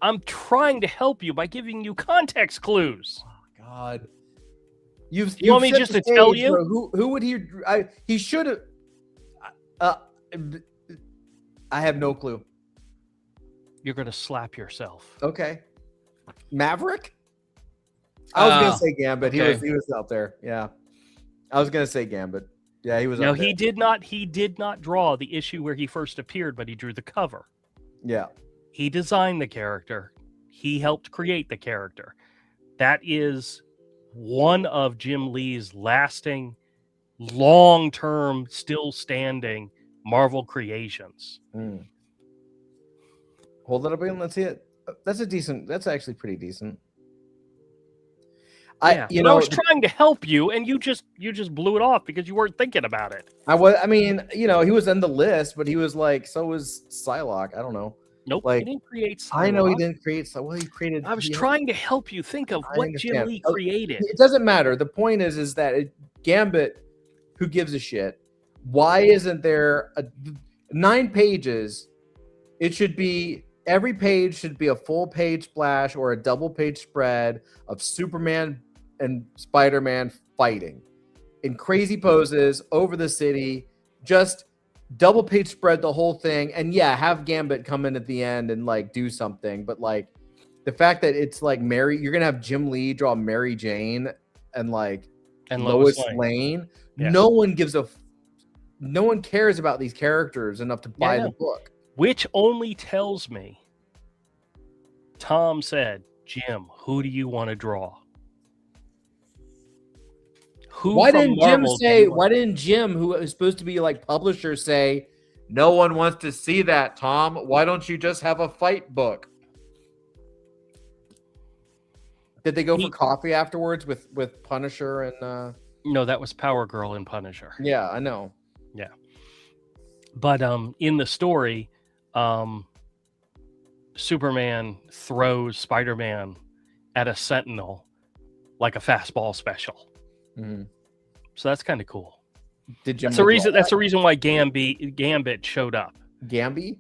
I'm trying to help you by giving you context clues. Oh, God. You want me set just the to tell stage, you? bro. Who would he? He should have. I have no clue. You're gonna slap yourself. Okay, Maverick. I was gonna Oh, say Gambit. okay. He was out there. Yeah, I was gonna say Gambit. Yeah, he was. No, up there. he did not. He did not draw the issue where he first appeared, but he drew the cover. Yeah, He designed the character. He helped create the character. That is one of Jim Lee's lasting, long-term, still standing Marvel creations. Mm. Hold it up again. Let's see it. That's a decent. That's actually pretty decent. Yeah, You but I know, was trying to help you, and you just blew it off because you weren't thinking about it. I mean, you know, he was in the list, but he was like, so was Psylocke. I don't know. Nope, Like, he didn't create. I know he Psylocke. didn't create. So well, he created. I was he- trying to help you think of I what Jim understand. Lee Oh, created. It doesn't matter. The point is that Gambit. Who gives a shit? Why isn't there 9 pages? It should be every page should be a full page splash or a double page spread of Superman and Spider-Man fighting in crazy poses over the city. Just double page spread the whole thing, and yeah, have Gambit come in at the end and like do something. But like the fact that it's like you're gonna have Jim Lee draw Mary Jane and like And Lois Lane. Lane. Yeah. No one cares about these characters enough to buy Yeah. the book. Which only tells me Tom said, Jim, who do you want to draw? Who Why from didn't Jim Marvel do say? you want- Why didn't Jim, who is supposed to be like publisher, say, "No one wants to see that, Tom. Why don't you just have a fight book?" Did they go for coffee afterwards with Punisher and? No, that was Power Girl and Punisher. Yeah, I know. But in the story, Superman throws Spider-Man at a Sentinel like a fastball special. Mhm. So that's kind of cool. Did Jim? That's the reason. That's the reason why Gambit showed up. Gamby.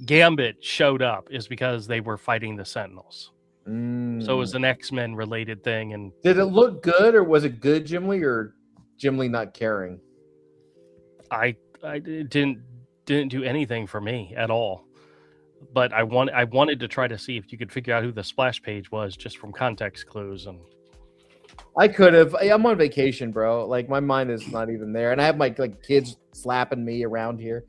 Gambit showed up is because they were fighting the Sentinels. So it Mm. was an X-Men related thing, and Did it look good, or was it good, Jim Lee, or Jim Lee not caring? I didn't do anything for me at all. But I wanted to try to see if you could figure out who the splash page was just from context clues. And I could have. I'm on vacation, bro. Like my mind is not even there, and I have my like kids slapping me around here.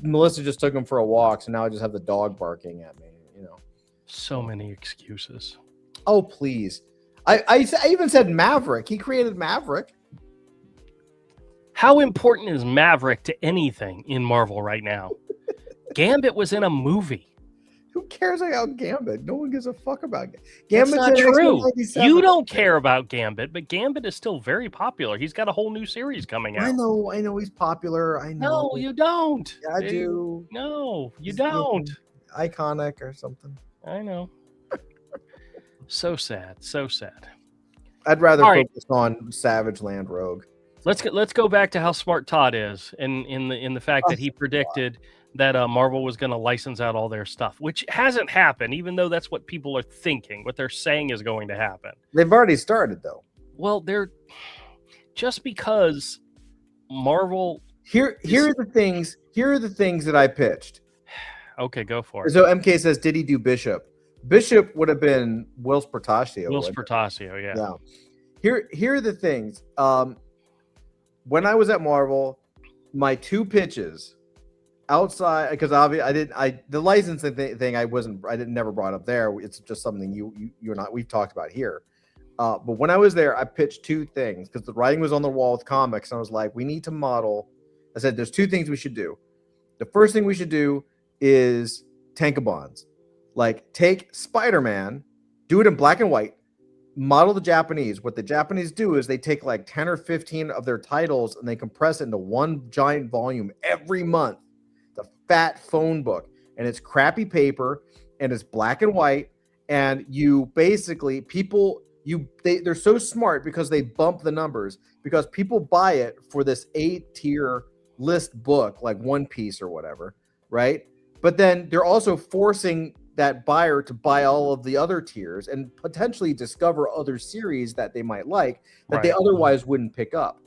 Melissa just took them for a walk, so now I just have the dog barking at me. You know. so many excuses. Oh please! I even said Maverick. He created Maverick. How important is Maverick to anything in Marvel right now? Gambit was in a movie. Who cares about Gambit? No one gives a fuck about Gambit. That's not true. You You don't care about Gambit, but Gambit is still very popular. He's got a whole new series coming out. I know he's popular. I know. No, you don't. Yeah, I do. No, you He's don't. Iconic or something. I know. So sad. So sad. I'd rather All right. focus on Savage Land Rogue. Let's go back to how smart Todd is, and in the fact that he predicted that Marvel was going to license out all their stuff, which hasn't happened, even though that's what people are thinking, what they're saying is going to happen. They've already started though. Well, they're just because Marvel. Here are the things. Here are the things that I pitched. Okay, go for it. So MK says, did he do Bishop? Bishop would have been Will Spertasio. Will wouldn't it? Spertasio, yeah. Yeah. Here are the things. When I was at Marvel, my 2 pitches outside, because obviously the licensing thing I didn't never brought up there. It's just something you're not we've talked about here. But when I was there, I pitched 2 things because the writing was on the wall with comics, and I was like, we need to model. I said, there's 2 things we should do. The first thing we should do is tankobons. Like take Spider-Man, do it in black and white, model the Japanese. What the Japanese do is they take like 10 or 15 of their titles and they compress it into one giant volume every month. The fat phone book, and it's crappy paper and it's black and white. And you basically they're so smart because they bump the numbers because people buy it for this A-tier list book like One Piece or whatever, right? But then they're also forcing that buyer to buy all of the other tiers and potentially discover other series that they might like that they otherwise wouldn't pick up,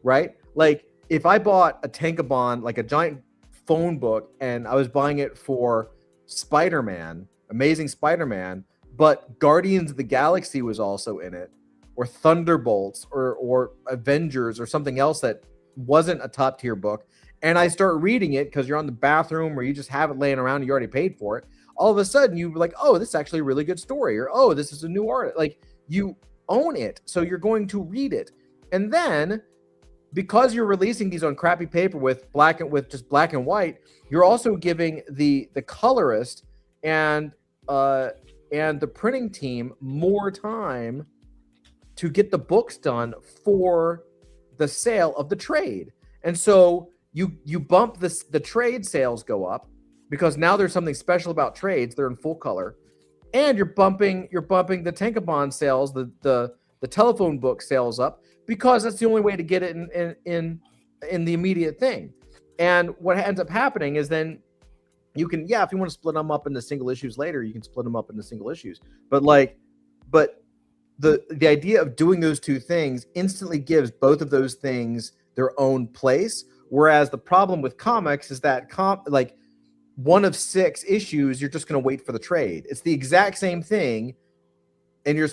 right? Like if I bought a tankobon, like a giant phone book, and I was buying it for Spider-Man, Amazing Spider-Man, but Guardians of the Galaxy was also in it, or Thunderbolts, or Avengers, or something else that wasn't a top tier book, and I start reading it because you're on the bathroom or you just have it laying around and you already paid for it, all of a sudden you're like, oh, this is actually a really good story, or oh, this is a new art. Like you own it, so you're going to read it. And then because you're releasing these on crappy paper with just black and white, you're also giving the colorist and the printing team more time to get the books done for the sale of the trade. And so you bump the trade sales go up because now there's something special about trades. They're in full color. And you're bumping the tankobon sales, the telephone book sales up because that's the only way to get it in the immediate thing. And what ends up happening is then you can, if you want to split them up into single issues later, you can split them up into single issues. But the idea of doing those two things instantly gives both of those things their own place. Whereas the problem with comics is that like one of 6 issues, you're just going to wait for the trade. It's the exact same thing. And you're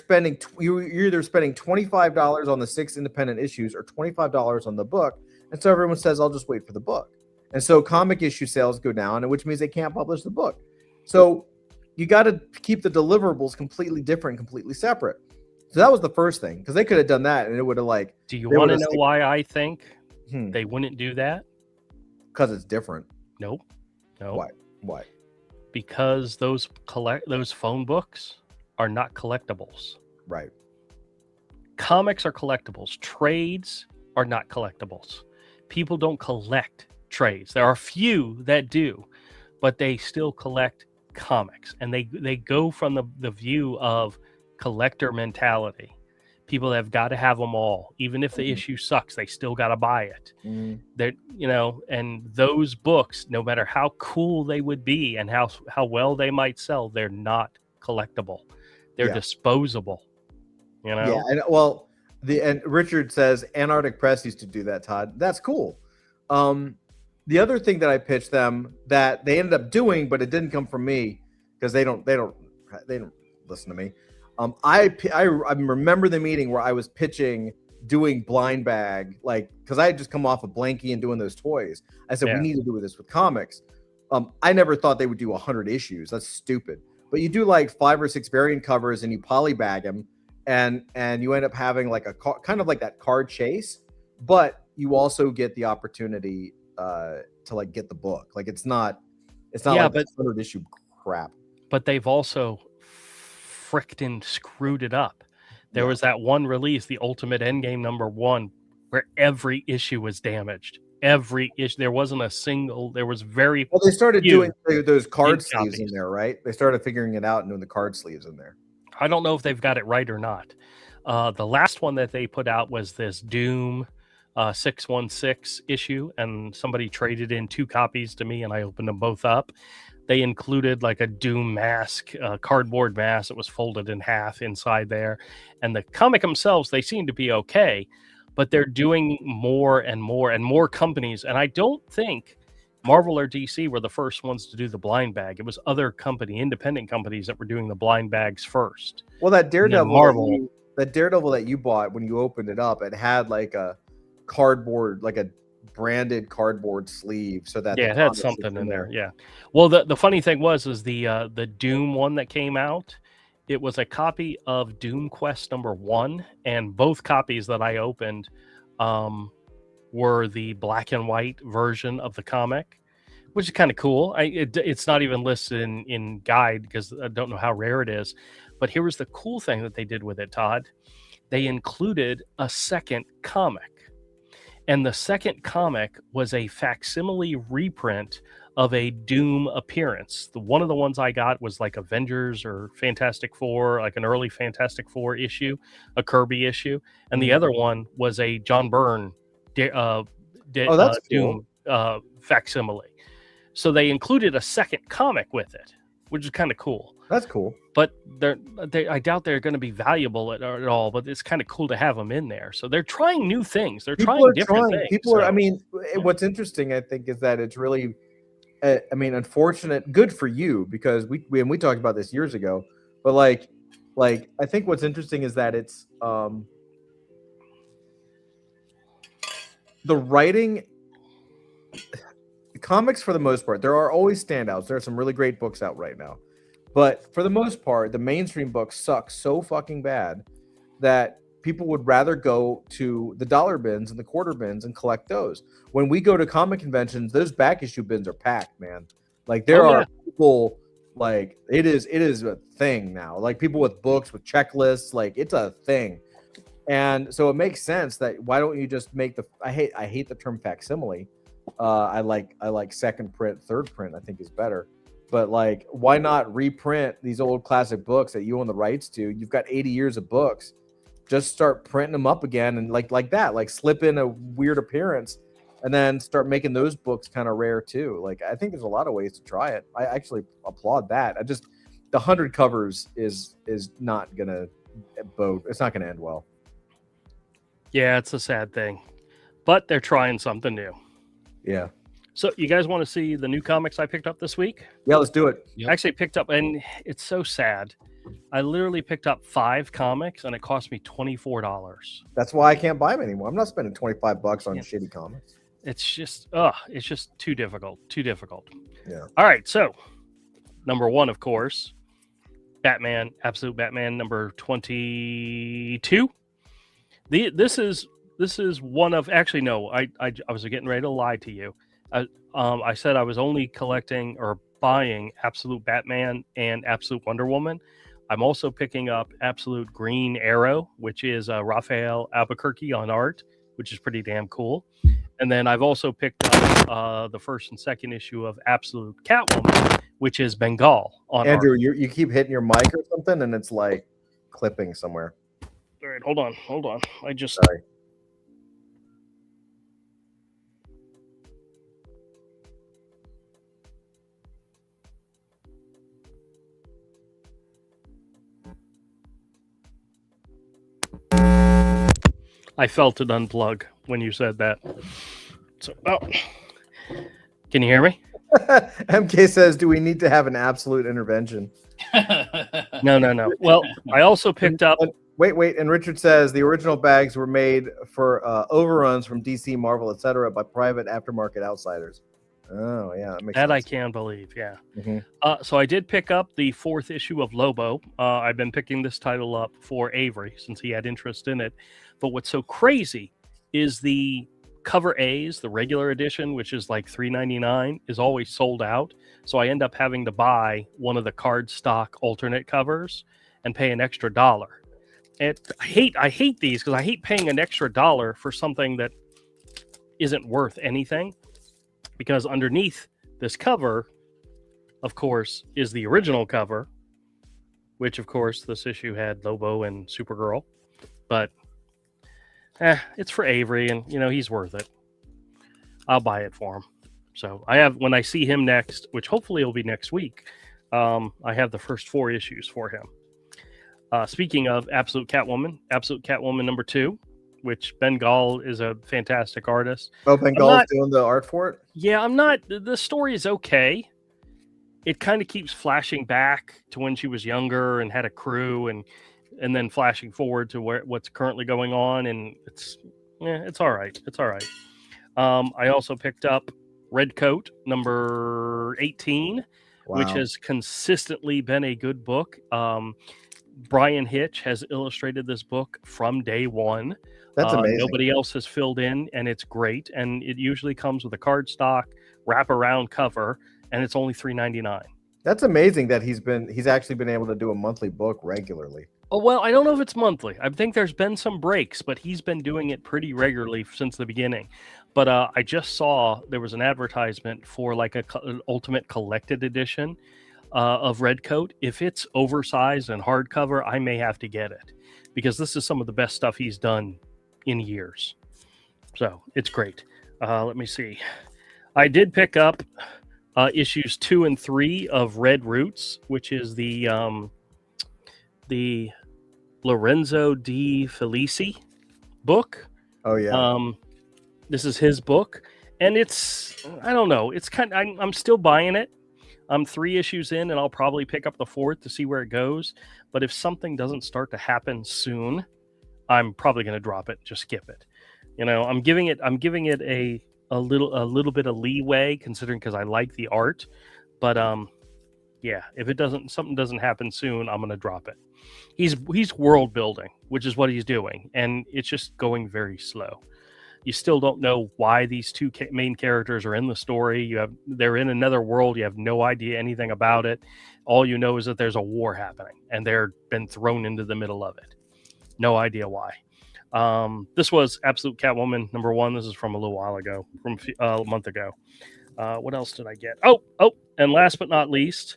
either spending $25 on the 6 independent issues or $25 on the book. And so everyone says, I'll just wait for the book. And so comic issue sales go down, which means they can't publish the book. So you got to keep the deliverables completely different, completely separate. So that was the first thing, because they could have done that and it would have like. Do you want to know why I think they wouldn't do that? Because it's different. Nope. No. Why? Because those phone books are not collectibles. Right. Comics are collectibles. Trades are not collectibles. People don't collect trades. There are a few that do, but they still collect comics, and they go from the view of collector mentality. People have got to have them all, even if the issue sucks, they still got to buy it. That and those books, no matter how cool they would be and how well they might sell, they're not collectible. They're disposable. Yeah, and Richard says Antarctic Press used to do that, Todd. That's cool. The other thing that I pitched them that they ended up doing, but it didn't come from me because they don't listen to me. I remember the meeting where I was pitching doing blind bag, like, because I had just come off of Blanky and doing those toys. I said, we need to do this with comics. I never thought they would do 100 issues. That's stupid. But you do like 5 or 6 variant covers and you polybag them, and you end up having like a kind of like that card chase, but you also get the opportunity to like get the book. Like it's not like 100 issue crap. But they've also frickin' screwed it up. There was that one release, the Ultimate Endgame #1, where every issue was damaged. Every issue, there wasn't a single. There was very. Well, they started doing those card sleeves in there, right? They started figuring it out and doing the card sleeves in there. I don't know if they've got it right or not. The last one that they put out was this Doom 616 issue, and somebody traded in 2 copies to me, and I opened them both up. They included like a Doom mask, cardboard mask that was folded in half inside there. And the comic themselves, they seem to be okay, but they're doing more and more and more companies. And I don't think Marvel or DC were the first ones to do the blind bag. It was other independent companies that were doing the blind bags first. Well, that Daredevil, that you bought, when you opened it up, it had like a cardboard, like a branded cardboard sleeve, so that it had something in there. Yeah. Well, the funny thing was the Doom one that came out, it was a copy of Doom Quest #1, and both copies that I opened were the black and white version of the comic, which is kind of cool. It's not even listed in guide because I don't know how rare it is. But here was the cool thing that they did with it, Todd. They included a second comic. And the second comic was a facsimile reprint of a Doom appearance. One of the ones I got was like Avengers or Fantastic Four, like an early Fantastic Four issue, a Kirby issue. And the other one was a John Byrne That's Doom facsimile. So they included a second comic with it, which is kind of cool. That's cool. But I doubt they're going to be valuable at all. But it's kind of cool to have them in there. So they're trying new things. They're trying different things. People are. I mean, what's interesting, I think, is that it's really, I mean, unfortunate. Good for you because we talked about this years ago. But like I think what's interesting is that it's the writing. Comics, for the most part, there are always standouts. There are some really great books out right now. But for the most part, the mainstream books suck so fucking bad that people would rather go to the dollar bins and the quarter bins and collect those. When we go to comic conventions, those back issue bins are packed, man. Like there are people, like it is a thing now. Like people with books, with checklists, like it's a thing. And so it makes sense that why don't you just make I hate the term facsimile. I like second print, third print, I think is better. But like, why not reprint these old classic books that you own the rights to? You've got 80 years of books. Just start printing them up again and like that, like slip in a weird appearance and then start making those books kind of rare too. Like, I think there's a lot of ways to try it. I actually applaud that. The 100 covers is not gonna bode. It's not gonna end well. Yeah, it's a sad thing, but they're trying something new. Yeah. So you guys want to see the new comics I picked up this week? Yeah, let's do it. Yep. I actually picked up, and it's so sad. I literally picked up 5 comics, and it cost me $24. That's why I can't buy them anymore. I'm not spending $25 on shitty comics. It's just too difficult. Too difficult. Yeah. All right, so number 1, of course, Batman, Absolute Batman, number 22. This is one of, actually no, I was getting ready to lie to you. I said I was only collecting or buying Absolute Batman and Absolute Wonder Woman. I'm also picking up Absolute Green Arrow, which is Raphael Albuquerque on art, which is pretty damn cool. And then I've also picked up the first and second issue of Absolute Catwoman, which is Bengal on Andrew, art. you keep hitting your mic or something, and it's like clipping somewhere. All right, hold on. Sorry. I felt it unplug when you said that. So, can you hear me? MK says, "Do we need to have an absolute intervention?" No. Well, I also picked up. Wait. And Richard says the original bags were made for overruns from DC, Marvel, etc. by private aftermarket outsiders. Oh yeah, that makes sense. I can believe. Yeah. Mm-hmm. So I did pick up the 4th issue of Lobo. I've been picking this title up for Avery since he had interest in it. But what's so crazy is the cover A's, the regular edition, which is like $3.99, is always sold out. So I end up having to buy one of the card stock alternate covers and pay an extra $1. And I hate these because I hate paying an extra $1 for something that isn't worth anything. Because underneath this cover, of course, is the original cover, which, of course, this issue had Lobo and Supergirl. But it's for Avery, and, he's worth it. I'll buy it for him. So when I see him next, which hopefully will be next week, I have the first 4 issues for him. Speaking of Absolute Catwoman number 2, which Bengal is a fantastic artist. Oh, Bengal's doing the art for it? Yeah, the story is okay. It kind of keeps flashing back to when she was younger and had a crew and then flashing forward to what's currently going on. And it's all right. It's all right. I also picked up Red Coat number 18, which has consistently been a good book. Brian Hitch has illustrated this book from day one. That's amazing. Nobody else has filled in, and it's great. And it usually comes with a card stock wraparound cover, and it's only $3.99. That's amazing that he's actually been able to do a monthly book regularly. Oh, well, I don't know if it's monthly. I think there's been some breaks, but he's been doing it pretty regularly since the beginning. But I just saw there was an advertisement for like an ultimate collected edition of Redcoat. If it's oversized and hardcover, I may have to get it because this is some of the best stuff he's done in years. So it's great. Let me see. I did pick up issues 2 and 3 of Red Roots, which is the Lorenzo Di Felici book. Oh yeah. This is his book, and it's, I don't know, it's kind of, I'm still buying it. I'm 3 issues in, and I'll probably pick up the 4th to see where it goes. But if something doesn't start to happen soon, I'm probably going to drop it, just skip it. You know, I'm giving it a little bit of leeway, considering, because I like the art. But yeah, if something doesn't happen soon, I'm going to drop it. He's world building, which is what he's doing, and it's just going very slow. You still don't know why these 2 main characters are in the story. They're in another world. You have no idea anything about it. All you know is that there's a war happening, and they're been thrown into the middle of it. No idea why. This was Absolute Catwoman #1. This is from a little while ago, from a month ago. What else did I get? Oh, and last but not least,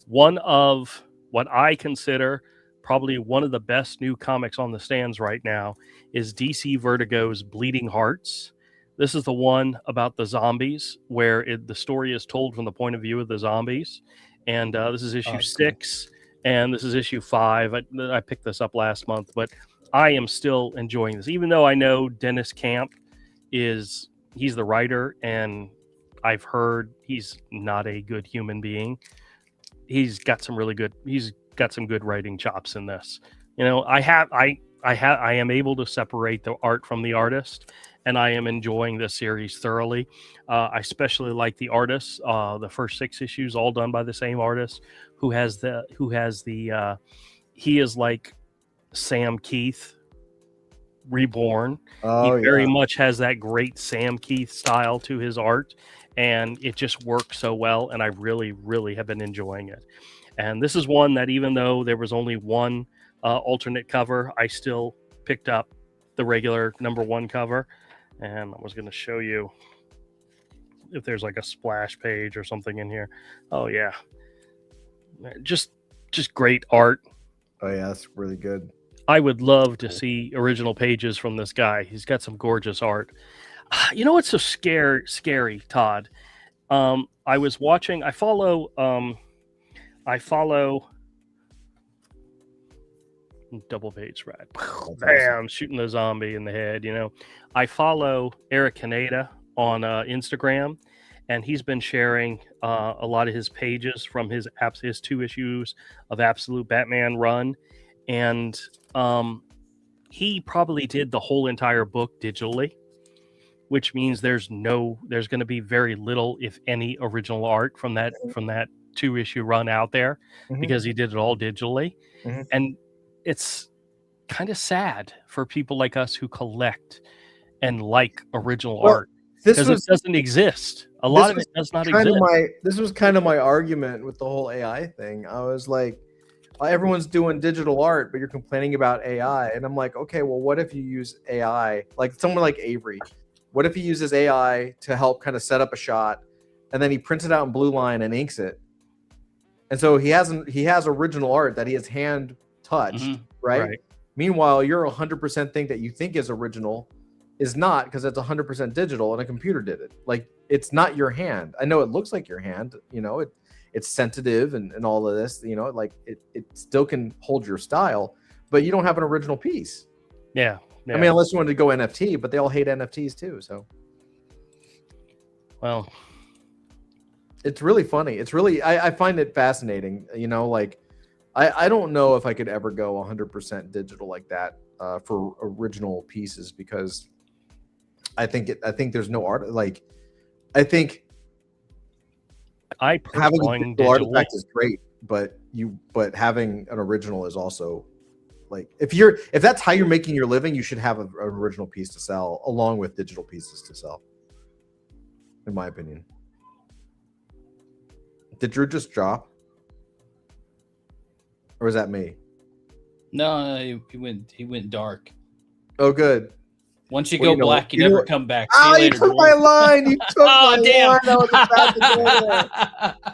one of what I consider probably one of the best new comics on the stands right now is DC Vertigo's Bleeding Hearts. This is the one about the zombies, where the story is told from the point of view of the zombies. And this is issue 6, and this is issue 5. I picked this up last month, but I am still enjoying this, even though I know Dennis Camp he's the writer, and I've heard he's not a good human being. He's got some good writing chops in this. You know, I am able to separate the art from the artist, and I am enjoying this series thoroughly. I especially like the artist. The first 6 issues all done by the same artist, who he is like Sam Keith reborn. Oh, he very much has that great Sam Keith style to his art, and it just works so well, and I really, really have been enjoying it. And this is one that, even though there was only one alternate cover, I still picked up the regular #1 cover. And I was going to show you if there's like a splash page or something in here. Oh yeah, just great art. Oh yeah, that's really good. I would love to see original pages from this guy. He's got some gorgeous art. You know what's so scary, Todd? I follow double page rad. Bam, awesome. Shooting the zombie in the head. You know, I follow Eric Kaneda on Instagram, and he's been sharing a lot of his pages from his 2 issues of Absolute Batman run, and he probably did the whole entire book digitally, which means there's going to be very little, if any, original art from that 2-issue run out there, because he did it all digitally. And it's kind of sad for people like us who collect and like original art, because it doesn't exist. A lot of it does not exist. This was kind of my argument with the whole AI thing. I was like, everyone's doing digital art, but you're complaining about AI. And I'm like, okay, well, what if you use AI, like someone like Avery? What if he uses AI to help kind of set up a shot, and then he prints it out in Blue Line and inks it? And so he has original art that he has hand touched, right? Meanwhile, your 100% thing that you think is original is not, because it's 100% digital and a computer did it. Like, it's not your hand. I know it looks like your hand, you know, it's sensitive and all of this, you know, like it still can hold your style, but you don't have an original piece. Yeah. I mean, unless you wanted to go NFT, but they all hate NFTs too. So, well, it's really funny. It's really, I find it fascinating. You know, like I don't know if I could ever go 100% digital like that for original pieces, because I think there's no art. Like, I think having a digital artifact is great, but having an original is also, like, if that's how you're making your living, you should have an original piece to sell along with digital pieces to sell, in my opinion. Did Drew just drop? Or was that me? No, he went dark. Oh, good. Once you Well, go you know black, what? you You know never what? come back. Ah, See you you later, took Drew. my line. You took Oh, my damn. line. I was about to go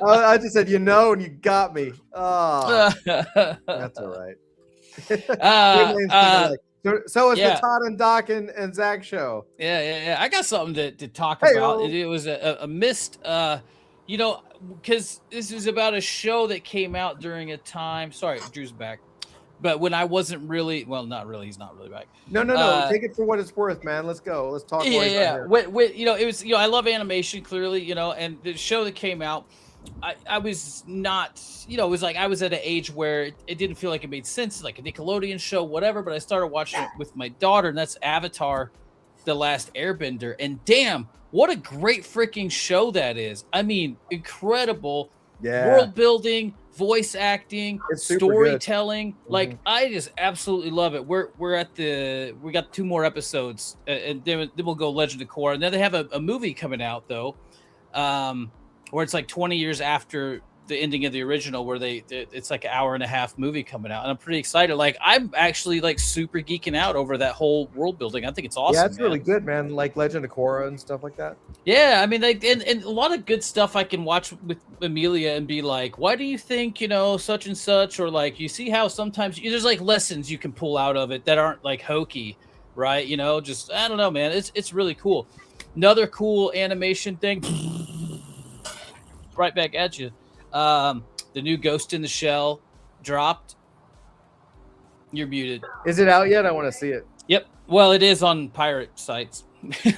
there. I just said, and you got me. Oh, that's all right. So it's yeah. the Todd and Doc and Zach show. Yeah. I got something to talk Hey-o. about. It was a missed, because this is about a show that came out during a time. Sorry, Drew's back. But when I wasn't really, well, not really, he's not really back. No. Take it for what it's worth, man. Let's go. Let's talk. Yeah. When, it was, I love animation clearly, and the show that came out, I was not, it was like I was at an age where it didn't feel like it made sense, like a Nickelodeon show, whatever. But I started watching it with my daughter, and that's Avatar: The Last Airbender. And damn, what a great freaking show that is! I mean, incredible world building, voice acting, storytelling. Like I just absolutely love it. We got 2 more episodes, and then we'll go Legend of Korra. And then they have a movie coming out though. Where it's like 20 years after the ending of the original, where it's like an hour and a half movie coming out, and I'm pretty excited. Like I'm actually like super geeking out over that whole world building. I think it's awesome. Yeah, it's really good, man. Like Legend of Korra and stuff like that. Yeah, I mean, like, and a lot of good stuff I can watch with Amelia and be like, why do you think such and such, or like you see how sometimes there's like lessons you can pull out of it that aren't like hokey, right? Just I don't know, man. It's really cool. Another cool animation thing. Right back at you. The new Ghost in the Shell dropped. You're muted. Is it out yet? I want to see it. Yep. Well, it is on pirate sites.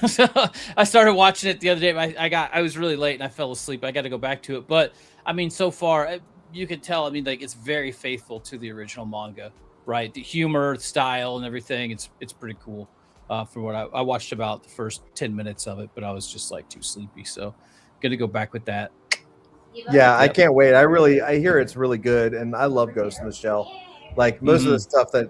So I started watching it the other day. I was really late and I fell asleep. I got to go back to it. But I mean, so far you can tell. I mean, like it's very faithful to the original manga, right? The humor, style, and everything. It's pretty cool. From what I watched about the first 10 minutes of it, but I was just like too sleepy. So going to go back with that. Yeah, I can't wait. I hear it's really good, and I love Ghost in the Shell. Like most of the stuff, the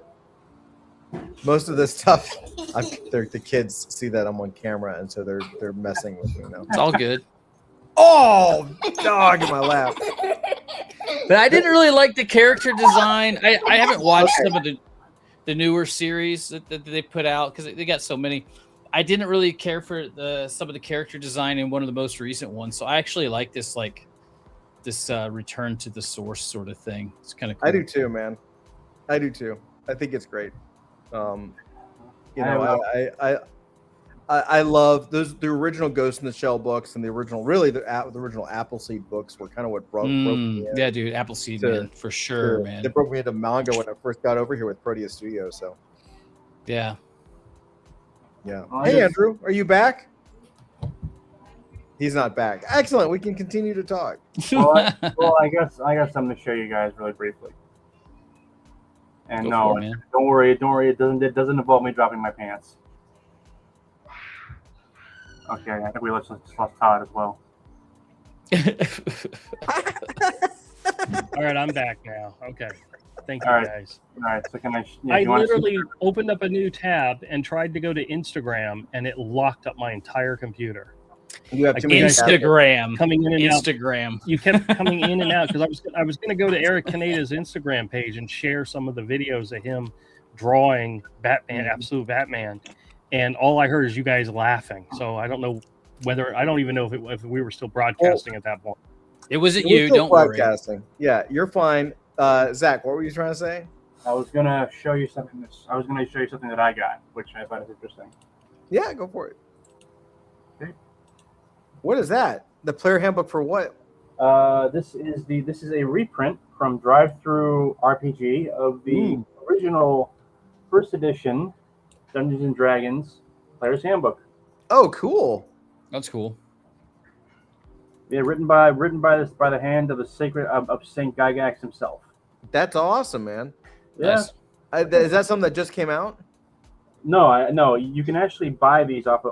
kids see that I'm on camera, and so they're messing with me now. It's all good. Oh, dog in my lap. But I didn't really like the character design. I haven't watched some of the newer series that they put out because they got so many. I didn't really care for some of the character design in one of the most recent ones. So I actually like this return to the source sort of thing. It's kind of cool. I do too, man. I do too. I think it's great. I love the original Ghost in the Shell books and the original Appleseed books were kind of what broke me in. Yeah, dude, Appleseed, man, for sure, man. They broke me into manga when I first got over here with Proteus Studios. So yeah. Hey, Andrew, are you back? He's not back. Excellent. We can continue to talk. Well, I got something to show you guys really briefly. And don't worry. It doesn't involve me dropping my pants. Okay, I think we lost Todd as well. All right, I'm back now. Okay. Thank you, guys. All right, so can I literally opened up a new tab and tried to go to Instagram, and it locked up my entire computer. You have Instagram coming in and Instagram. Out. You kept coming in and out because I was going to go to Eric Kaneda's Instagram page and share some of the videos of him drawing Batman, Absolute Batman, and all I heard is you guys laughing. So I don't know I don't even know if we were still broadcasting at that point. It wasn't you. Don't worry. Yeah, you're fine. Zach, what were you trying to say? I was gonna show you something. I was gonna show you something that I got, which I thought is interesting. Yeah, go for it. Okay. What is that? The player handbook for what? This is a reprint from Drive-Thru RPG of the original first edition Dungeons and Dragons Player's Handbook. Oh, cool. That's cool. Yeah, written by the hand of the sacred of Saint Gygax himself. That's awesome, man. Yeah. Nice. Is that something that just came out? No, you can actually buy these off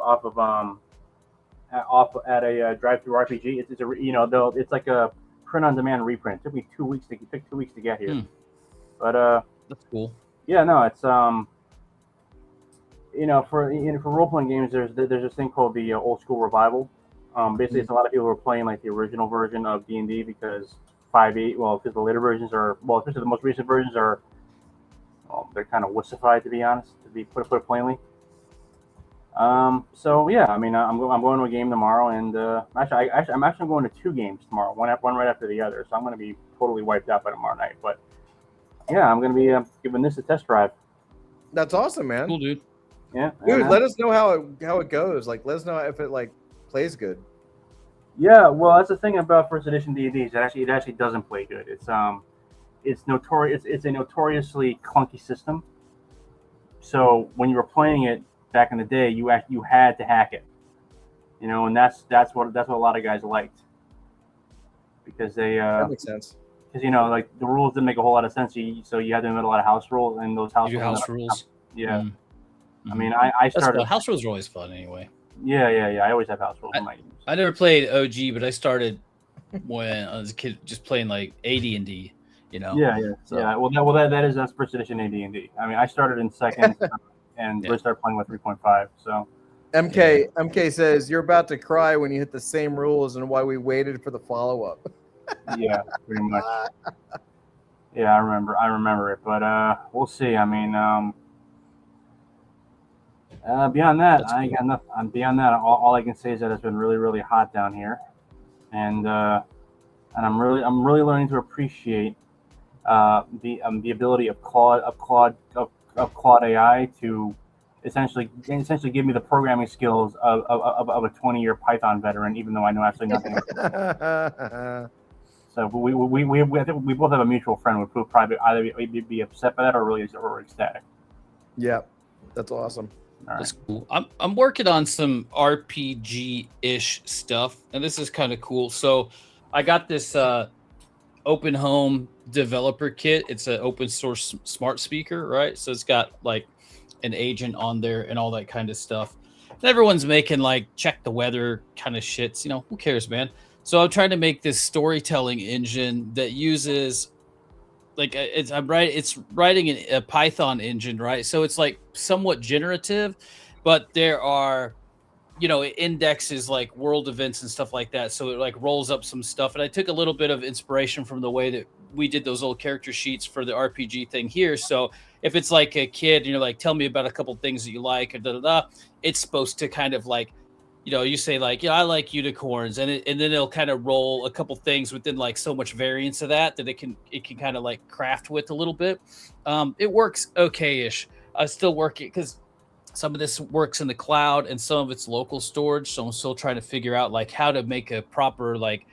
at a Drive-Thru RPG. It's like a print-on-demand reprint. It took me 2 weeks to get here. But that's cool. Yeah, no, it's for role-playing games, there's this thing called the old school revival. Basically, it's a lot of people who are playing like the original version of D&D because 5.8. Well, because the later versions are especially the most recent versions are, they're kind of wussified, to be honest, to be put it plainly. So yeah, I mean, I'm going to a game tomorrow, and I'm actually going to 2 games tomorrow, one right after the other. So I'm going to be totally wiped out by tomorrow night. But yeah, I'm going to be giving this a test drive. That's awesome, man. Cool, dude. Yeah, Dude, let us know how it goes. Like, let us know if it like plays good. Yeah, well, that's the thing about first edition D&D. It actually doesn't play good. It's notorious. It's a notoriously clunky system. So when you were playing it back in the day, you had to hack it, and that's what a lot of guys liked, because they That makes sense. because like the rules didn't make a whole lot of sense. So you had to invent a lot of house rules, and those house rules. Yeah, Mm-hmm. I mean, I started house rules are always fun anyway. Yeah. I always have house rules in my games. I never played OG, but I started when I was a kid just playing like AD&D. Yeah. Well, that's first edition AD&D. I mean, I started in second and really started playing with 3.5. So MK says you're about to cry when you hit the same rules and why we waited for the follow-up. Yeah, pretty much. Yeah, I remember it, but we'll see. I mean, beyond that, I ain't got nothing. Beyond that, all I can say is that it's been really, really hot down here, and I'm really learning to appreciate the ability of Claude AI to essentially give me the programming skills of a 20-year Python veteran, even though I know absolutely nothing. So I think we both have a mutual friend who would probably either be upset by that or ecstatic. Yeah, that's awesome. All That's right. cool. I'm working on some RPG-ish stuff, and this is kind of cool. So I got this Open Home developer kit. It's an open source smart speaker, right? So it's got like an agent on there and all that kind of stuff. And everyone's making like check the weather kind of shits. Who cares, man? So I'm trying to make this storytelling engine that uses it's writing a Python engine, right? So it's like somewhat generative, but there are it indexes like world events and stuff like that. So it like rolls up some stuff. And I took a little bit of inspiration from the way that we did those little character sheets for the RPG thing here. So if it's like a kid, like, tell me about a couple things that you like, or it's supposed to kind of like, you say like, I like unicorns, and then it'll kind of roll a couple things within like so much variance of that it can kind of like craft with a little bit. It works okay-ish. I still working because some of this works in the cloud and some of it's local storage. So I'm still trying to figure out like how to make a proper like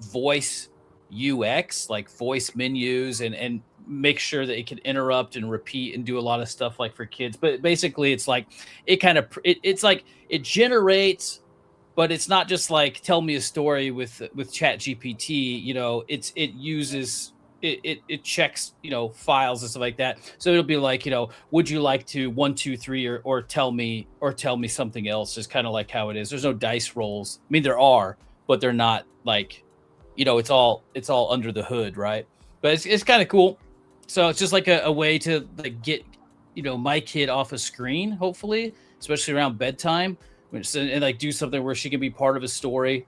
voice UX, like voice menus, and make sure that it can interrupt and repeat and do a lot of stuff like for kids. But basically it's like it's like it generates, but it's not just like tell me a story with Chat GPT. It uses it checks files and stuff like that. So it'll be like, would you like to 1 2 3 or tell me something else, is kind of like how it is. There's no dice rolls. I mean, there are, but they're not like it's all under the hood, right? But it's kind of cool. So it's just like a way to like get my kid off a screen, hopefully, especially around bedtime, and like do something where she can be part of a story,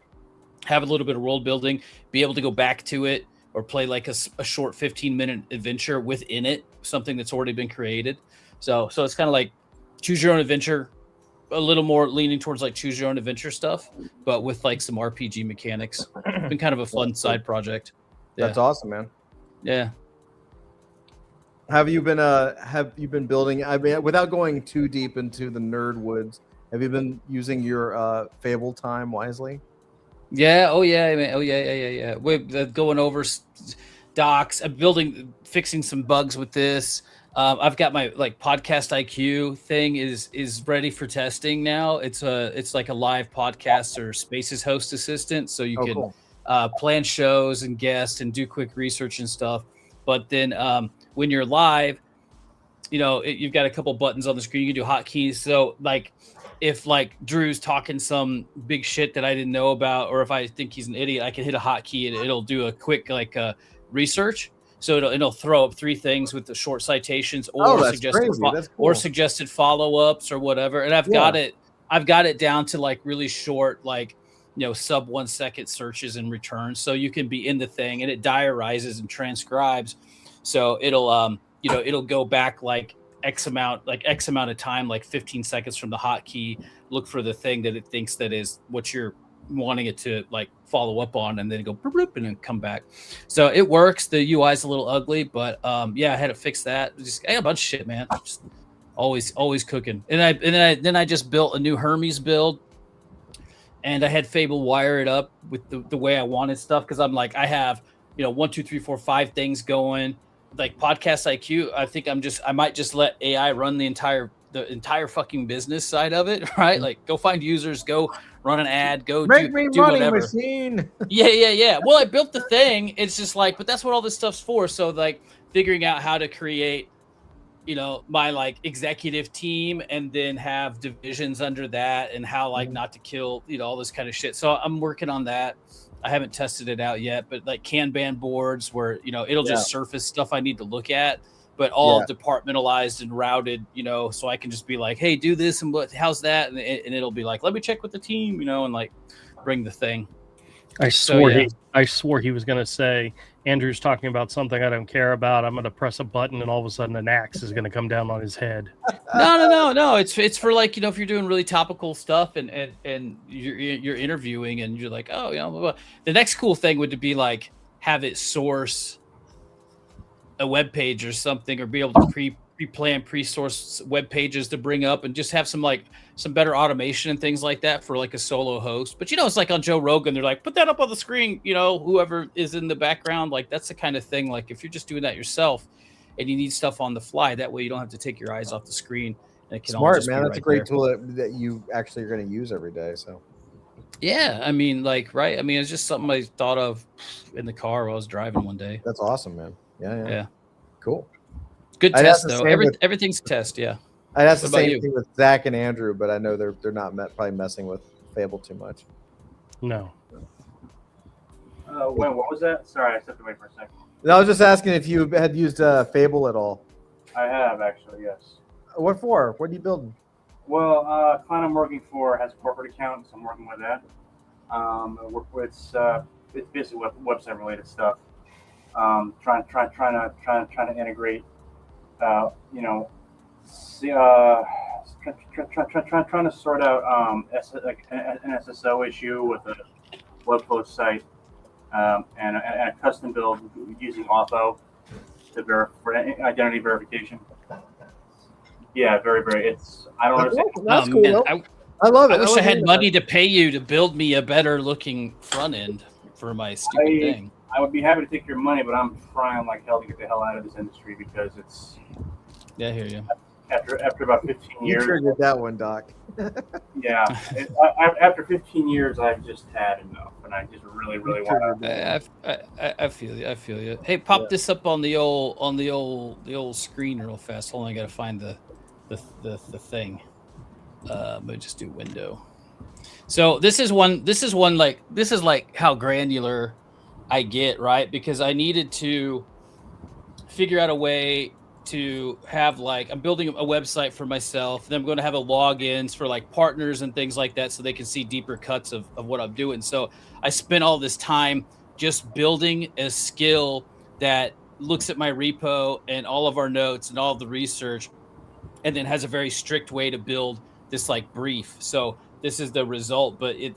have a little bit of world building, be able to go back to it, or play like a short 15-minute adventure within it, something that's already been created. So it's kind of like choose your own adventure, a little more leaning towards like choose your own adventure stuff, but with like some RPG mechanics. It's been kind of a fun side project. Yeah. That's awesome, man. Yeah. Have you been building? I mean, without going too deep into the nerd woods, have you been using your Fable time wisely? Yeah. Oh yeah. Man. Oh yeah. We're going over docs. I'm fixing some bugs with this. I've got my like podcast IQ thing is ready for testing now. It's like a live podcast or Spaces host assistant, so you can cool. Plan shows and guests and do quick research and stuff. But then when you're live, you've got a couple buttons on the screen. You can do hotkeys. So like if like Drew's talking some big shit that I didn't know about, or if I think he's an idiot, I can hit a hotkey and it'll do a quick like research. So it'll throw up 3 things with the short citations or suggested follow-ups or whatever. And I've got it down to like really short, like sub 1 second searches and returns. So you can be in the thing and it diarizes and transcribes. So it'll, it'll go back like X amount of time, like 15 seconds from the hotkey, look for the thing that it thinks that is what you're wanting it to like follow up on, and then go boop, boop, and then come back. So it works. The UI is a little ugly, but yeah, I had to fix that. Just a bunch of shit, man. Just always cooking. And then I just built a new Hermes build, and I had Fable wire it up with the way I wanted stuff, because I'm like, I have 1, 2, 3, 4, 5 things going. Like Podcast IQ, I think I might just let AI run the entire fucking business side of it, right? Like, go find users, go run an ad, go do whatever. Machine. Yeah. Well, I built the thing. It's just like, but that's what all this stuff's for. So like figuring out how to create, my like executive team, and then have divisions under that, and how like not to kill, all this kind of shit. So I'm working on that. I haven't tested it out yet, but like Kanban boards where, it'll just surface stuff I need to look at, but all departmentalized and routed, so I can just be like, hey, do this, and how's that? And it'll be like, let me check with the team, and like bring the thing. I swore he was going to say, Andrew's talking about something I don't care about. I'm going to press a button, and all of a sudden an axe is going to come down on his head. No. It's for like, if you're doing really topical stuff and you're interviewing, and you're like, oh, blah, blah. The next cool thing would be like have it source a web page or something, or be able to pre-plan, pre-source web pages to bring up, and just have some better automation and things like that for like a solo host. But it's like on Joe Rogan, they're like, put that up on the screen, whoever is in the background. Like, that's the kind of thing, like if you're just doing that yourself and you need stuff on the fly, that way you don't have to take your eyes off the screen. And it can all Smart, just man. be That's right a great there. tool that you actually are going to use every day. So yeah, I mean, like, right. I mean, it's just something I thought of in the car while I was driving one day. that's awesome, man. Yeah. Cool. Good I'd test have to though. say with- Everything's a test. Yeah. I'd have the What about same you? thing with Zach and Andrew, but I know they're not probably messing with Fable too much. No. What was that? Sorry, I stepped away for a second. And I was just asking if you had used Fable at all. I have actually, yes. What for? What are you building? Well, client I'm working for has a corporate account, so I'm working with that. It's basically website related stuff. Trying to integrate, trying to sort out an SSO issue with a web host site, and a custom build using Auth0 for identity verification. Yeah, very. I don't understand. That's cool. Man, though. I love it. I wish I love had hearing money to pay you to build me a better looking front end for my stupid thing. I would be happy to take your money, but I'm trying like hell to get the hell out of this industry, because it's Yeah, I hear you. after about 15 that. You years. triggered that one, Doc. Yeah, after 15 years, I've just had enough, and I just really want to. I feel you. Hey, pop this up on the old screen real fast. Hold on, I gotta find the thing. But just do window. So this is like how granular I get, right? Because I needed to figure out a way to have I'm building a website for myself. Then I'm going to have a logins for like partners and things like that, so they can see deeper cuts of what I'm doing. So I spent all this time just building a skill that looks at my repo and all of our notes and all of the research, and then has a very strict way to build this like brief. So this is the result, but it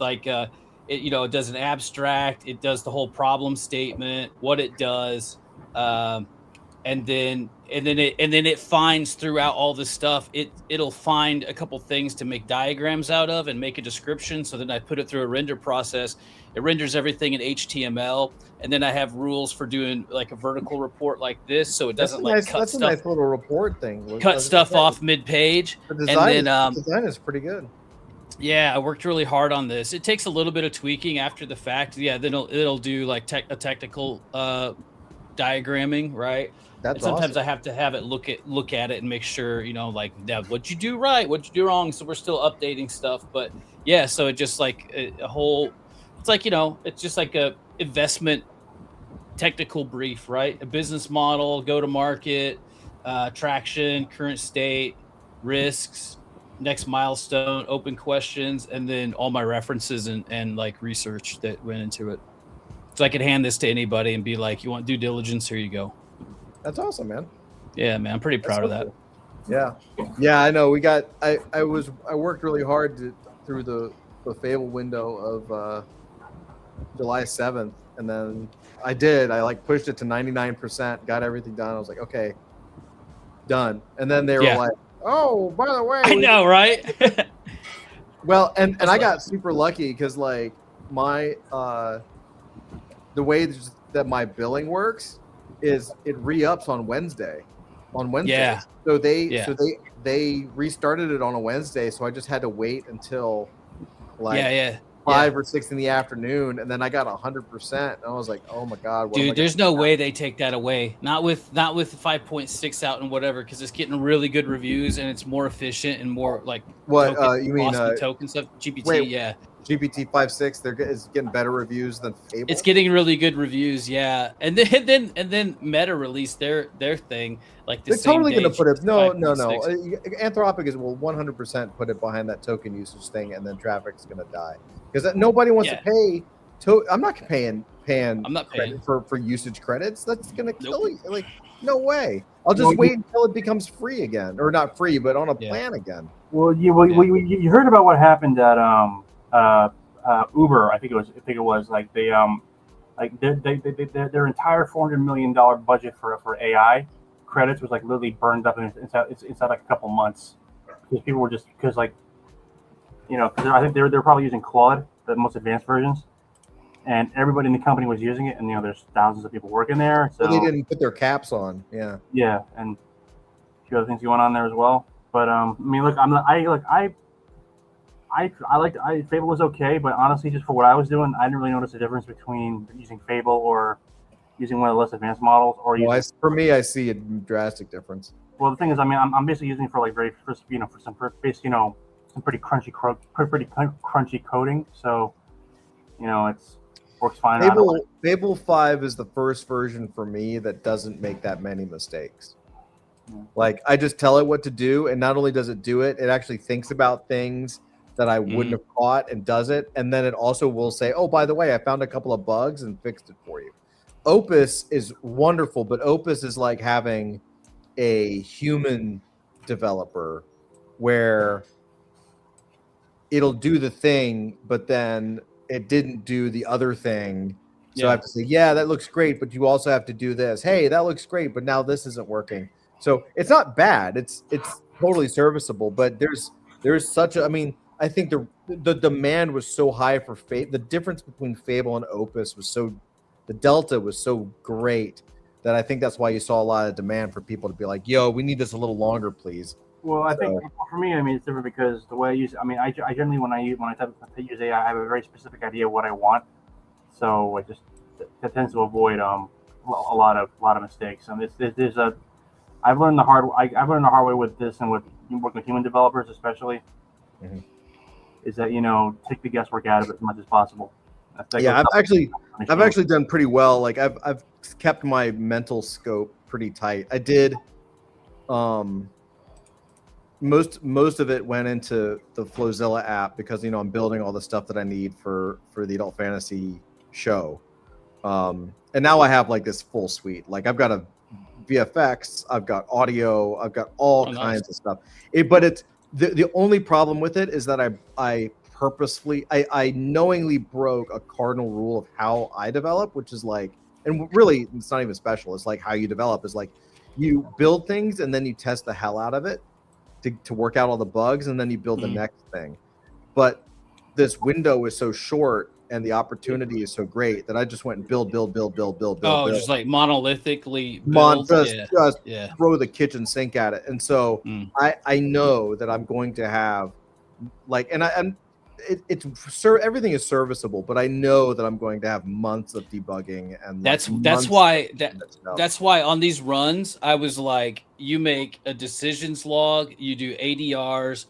it does an abstract, it does the whole problem statement, what it does, and then it finds throughout all this stuff. It'll find a couple things to make diagrams out of and make a description. So then I put it through a render process. It renders everything in HTML, and then I have rules for doing like a vertical report like this, so it doesn't That's a nice little report thing. cut stuff off mid-page. The design is pretty good. Yeah, I worked really hard on this. It takes a little bit of tweaking after the fact. Yeah, then it'll do like a technical diagramming, right? That's and sometimes awesome. I have to have it look at it and make sure, like, now what'd you do right, what'd you do wrong. So we're still updating stuff, but yeah. So it just like a whole. It's like it's just like a investment technical brief, right? A business model, go to market, traction, current state, risks, next milestone, open questions, and then all my references and like research that went into it. So I could hand this to anybody and be like, "You want due diligence? Here you go." That's awesome, man. Yeah, man, I'm pretty That's proud so of that. cool. Yeah, I know. I worked really hard through the Fable window of July 7th, and then I like pushed it to 99%, got everything done. I was like, okay, done. And then they were Yeah. like, oh, by the way, I know, right? well, and I like- got super lucky because like my the way that my billing works is it re-ups on Wednesday. Yeah. So they Yeah. they restarted it on a Wednesday, so I just had to wait until like yeah. 5 or 6 in the afternoon, and then I got 100%. And I was like, oh my god, what am I Dude, there's no way they take that away. Not with 5.6 out and whatever, because it's getting really good reviews and it's more efficient and more like What token, you mean? token stuff. GPT, wait, yeah, GPT 5.6 is getting better reviews than Fable. it's getting really good reviews, yeah. And then Meta released their thing like the They're same totally day. going to put it. No. 5.6. Anthropic will 100% put it behind that token usage thing, and then traffic's going to die because nobody wants to pay. I'm not paying. I'm not paying for usage credits. That's going to kill Nope. you. Like, no way. I'll just wait until it becomes free again, or not free, but on a Yeah. plan again. Well, you heard about what happened at Uber. I think it was like they like their entire $400 million budget for AI credits was like literally burned up inside like a couple months because people were just like, you know, I think they're probably using Claude, the most advanced versions, and everybody in the company was using it, and you know there's thousands of people working there. So they didn't put their caps on. Yeah, and a few other things going on there as well. But I mean, look, Fable was okay, but honestly, just for what I was doing, I didn't really notice a difference between using Fable or using one of the less advanced models. Or for me, I see a drastic difference. Well, the thing is, I mean, I'm basically using it for like for some pretty crunchy coding. So, you know, it's works fine. Fable 5 is the first version for me that doesn't make that many mistakes. Like, I just tell it what to do, and not only does it do it, it actually thinks about things that I wouldn't have caught and does it. And then it also will say, oh, by the way, I found a couple of bugs and fixed it for you. Opus is wonderful, but Opus is like having a human developer where it'll do the thing, but then it didn't do the other thing. So I have to say, yeah, that looks great, but you also have to do this. Hey, that looks great, but now this isn't working. So it's not bad. It's totally serviceable, but there's such a, I mean, I think the demand was so high for Fable. The difference between Fable and Opus the delta was so great that I think that's why you saw a lot of demand for people to be like, yo, we need this a little longer, please. Well, I think for me, I mean, it's different because the way I use, I mean, I generally when I use AI, I have a very specific idea of what I want. So it tends to avoid a lot of mistakes. And I've learned the hard way with this, and with working with human developers especially, is that, you know, take the guesswork out of it as much as possible. I've actually done pretty well. Like I've kept my mental scope pretty tight. I did most of it went into the Flowzilla app because, you know, I'm building all the stuff that I need for the adult fantasy show. And now I have like this full suite. Like I've got a VFX, I've got audio, I've got all kinds of stuff. But it's the only problem with it is that I purposefully, I knowingly broke a cardinal rule of how I develop, which is like, and really it's not even special. It's like how you develop is like you build things and then you test the hell out of it to work out all the bugs, and then you build the next thing. But this window is so short and the opportunity is so great that I just went and build. Oh, just like monolithically just throw the kitchen sink at it. And so I know that I'm going to have like, and everything is serviceable, but I know that I'm going to have months of debugging, and that's why on these runs I was like, you make a decisions log, you do ADRs,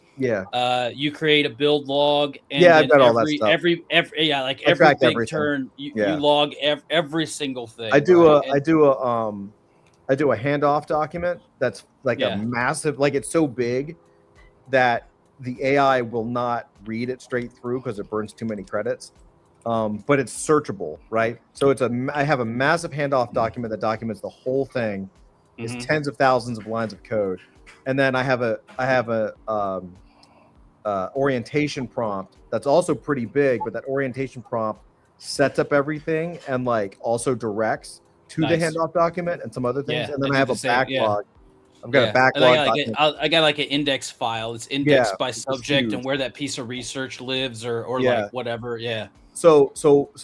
you create a build log, and I've got all that stuff. every big turn you log every single thing. I do a handoff document that's like a massive, like it's so big that the AI will not read it straight through because it burns too many credits. But it's searchable, right? So I have a massive handoff document that documents the whole thing. It's tens of thousands of lines of code, and then I have a orientation prompt that's also pretty big, but that orientation prompt sets up everything and like also directs to the handoff document and some other things. And then I have a backlog. I've got a backlog. I got like an index file. It's indexed by subject and where that piece of research lives or like whatever. Yeah. So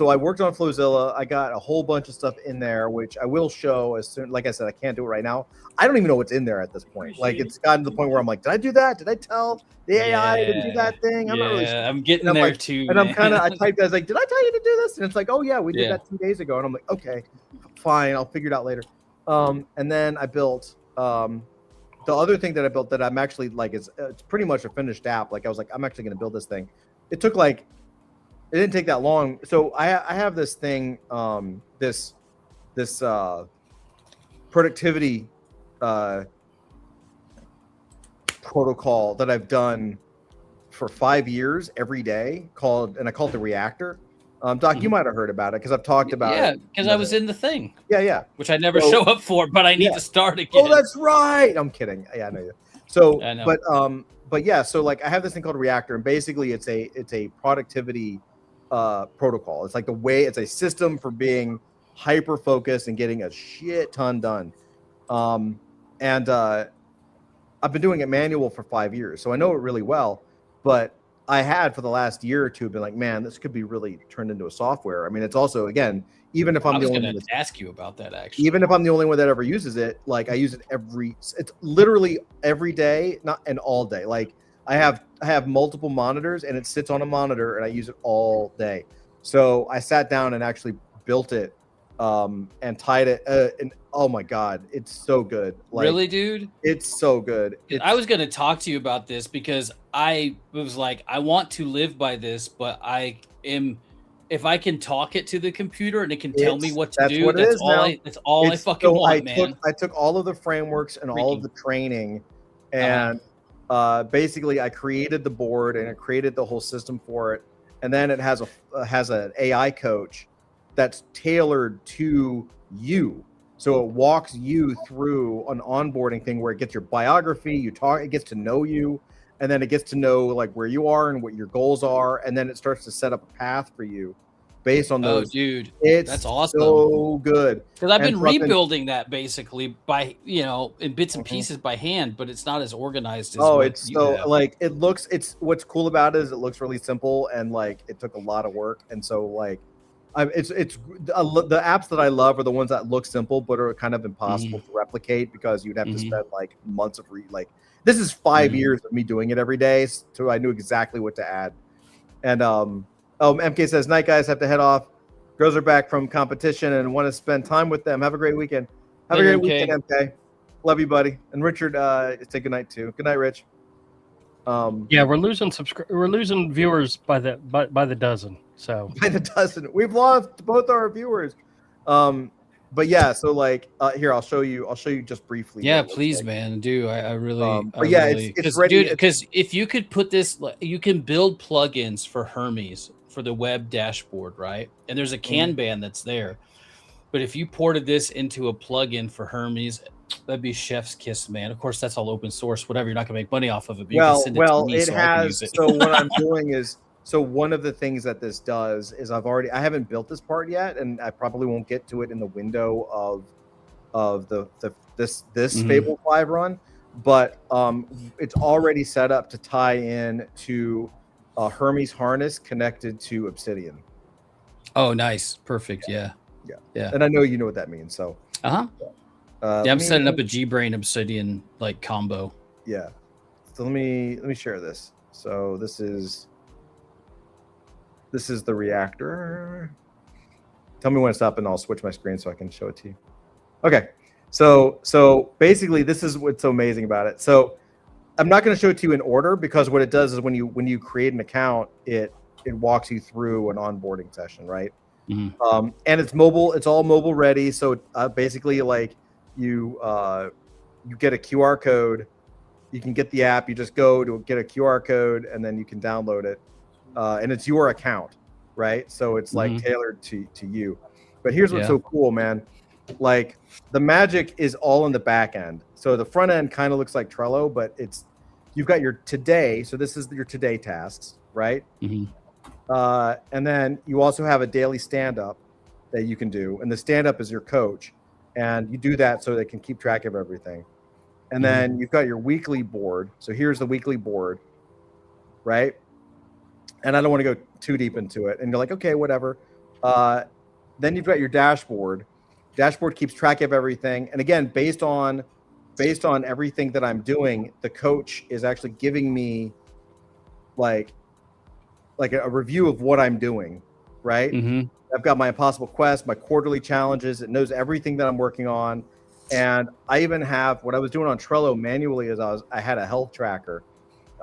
I worked on Flowzilla. I got a whole bunch of stuff in there, which I will show as soon. Like I said, I can't do it right now. I don't even know what's in there at this point. Like it's gotten to the point where I'm like, did I do that? Did I tell the AI to do that thing? I'm not really sure. I'm getting there like, too. And I'm kind of, I typed, I was like, did I tell you to do this? And it's like, oh yeah, we did that 2 days ago. And I'm like, okay, fine, I'll figure it out later. And then I built the other thing that I built that I'm actually like, it's pretty much a finished app. Like I was like, I'm actually going to build this thing. It took like, it didn't take that long. So I have this thing, this productivity protocol that I've done for 5 years every day I call it the Reactor. Doc, you might have heard about it because I've talked about it. Yeah, because I was in the thing. Yeah. Which I never show up for, but I need to start again. Oh, that's right. I'm kidding. Yeah, I know you. So, I know. But yeah, so like I have this thing called Reactor, and basically it's a productivity protocol. It's like it's a system for being hyper focused and getting a shit ton done. And I've been doing it manual for 5 years, so I know it really well. But I had for the last year or two been like, man, this could be really turned into a software. I mean, it's also, again, even if I'm the only one to ask you about that actually. Even if I'm the only one that ever uses it, like I use it it's literally every day, not and all day. Like I have multiple monitors and it sits on a monitor and I use it all day. So I sat down and actually built it and tied it and oh my god, it's so good. Like, really, dude? It's so good. I was going to talk to you about this because I was like, I want to live by this, but if I can talk it to the computer and it can tell me what to do, that's all I fucking want, man. I took all of the frameworks and all of the training and basically I created the board and I created the whole system for it. And then it has an AI coach that's tailored to you. So it walks you through an onboarding thing where it gets your biography, it gets to know you, and then it gets to know like where you are and what your goals are, and then it starts to set up a path for you based on those. Oh, dude, that's awesome. So good. Because I've been rebuilding that basically by in bits and pieces by hand, but it's not as organized as it's so have. Like it's what's cool about it is it looks really simple and like it took a lot of work, and so like. The apps that I love are the ones that look simple but are kind of impossible to replicate because you'd have to spend like months of this is 5 years of me doing it every day, so I knew exactly what to add. And MK says, "Night guys, have to head off. Girls are back from competition and want to spend time with them. Have a great weekend. Have a great weekend, MK. Love you, buddy." And Richard, say good night too. Good night, Rich. Yeah, we're losing viewers by the dozen. So by the dozen, we've lost both our viewers. But yeah, so like here, I'll show you just briefly. Yeah, please, man, do I really? But yeah, it's ready, dude. Because if you could put this, you can build plugins for Hermes for the web dashboard, right? And there's a Kanban that's there. But if you ported this into a plugin for Hermes, that'd be chef's kiss, man. Of course, that's all open source, whatever. You're not gonna make money off of it. But you can send it to me it so has. I can use it. So what I'm doing is, so one of the things that this does is I haven't built this part yet, and I probably won't get to it in the window of this Fable 5 run, but it's already set up to tie in to a Hermes harness connected to Obsidian. Oh, nice, perfect, yeah. And I know you know what that means, so. I'm setting up a Gbrain Obsidian like combo. Yeah. So let me share this. So this is the Reactor. Tell me when it's up and I'll switch my screen so I can show it to you. Okay. So basically this is what's so amazing about it. So I'm not going to show it to you in order because what it does is when you create an account, it walks you through an onboarding session, right? And it's mobile. It's all mobile ready. So basically, like you get a QR code You can get the app. You just go to get a QR code, and then you can download it, and it's your account, right? So it's like tailored to you. But here's what's so cool, man. Like the magic is all in the back end. So the front end kind of looks like Trello, but you've got your today. So this is your today tasks, right? And then you also have a daily stand-up that you can do, and the stand-up is your coach, and you do that so they can keep track of everything. And then you've got your weekly board. So here's the weekly board, right? And I don't want to go too deep into it. And you're like, okay, whatever. Then you've got your dashboard. Dashboard keeps track of everything. And again, based on everything that I'm doing, the coach is actually giving me like a review of what I'm doing, right? I've got my Impossible Quest, my quarterly challenges. It knows everything that I'm working on. And I even have what I was doing on Trello manually is I had a health tracker.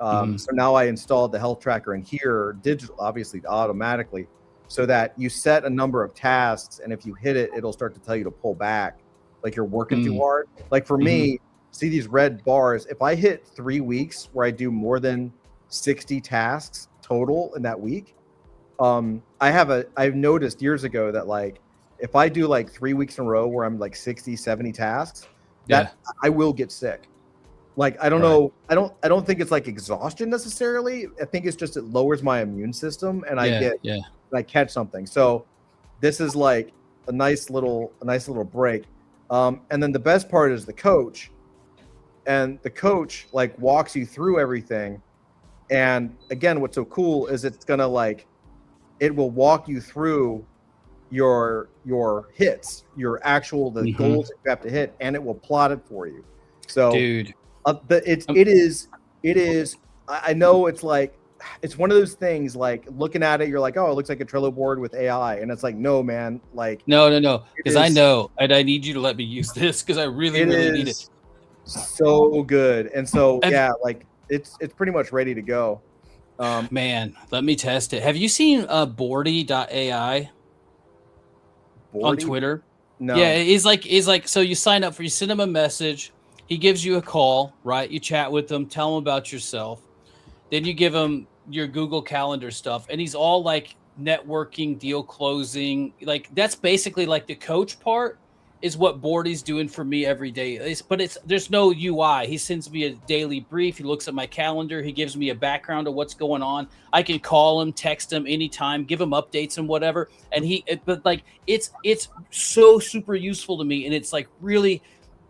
So now I installed the health tracker in here, digital, obviously automatically, so that you set a number of tasks, and if you hit it, it'll start to tell you to pull back, like you're working too hard. Like for me, see these red bars. If I hit 3 weeks where I do more than 60 tasks total in that week, I've noticed years ago that like if I do like 3 weeks in a row where I'm like 60, 70 tasks, that I will get sick. Like, I don't know. I don't think it's like exhaustion necessarily. I think it's just, it lowers my immune system and I catch something. So this is like a nice little break. And then the best part is the coach, and the coach like walks you through everything. And again, what's so cool is it will walk you through your hits, your actual goals that you have to hit, and it will plot it for you. So dude, it is I know it's like, it's one of those things, like looking at it, you're like, oh, it looks like a Trello board with AI, and it's like, no, man, like no, because I know, and I need you to let me use this because I really need it. So good. And so like it's pretty much ready to go. Man, let me test it. Have you seen Bordy.ai on Twitter? No. Yeah, he's like, so you sign up you send him a message, he gives you a call, right? You chat with him, tell him about yourself. Then you give him your Google Calendar stuff, and he's all like networking, deal closing. Like that's basically like the coach part is what Bordy's doing for me every day. There's no UI. He sends me a daily brief. He looks at my calendar. He gives me a background of what's going on. I can call him, text him anytime, give him updates and whatever. And it's so super useful to me, and it's like really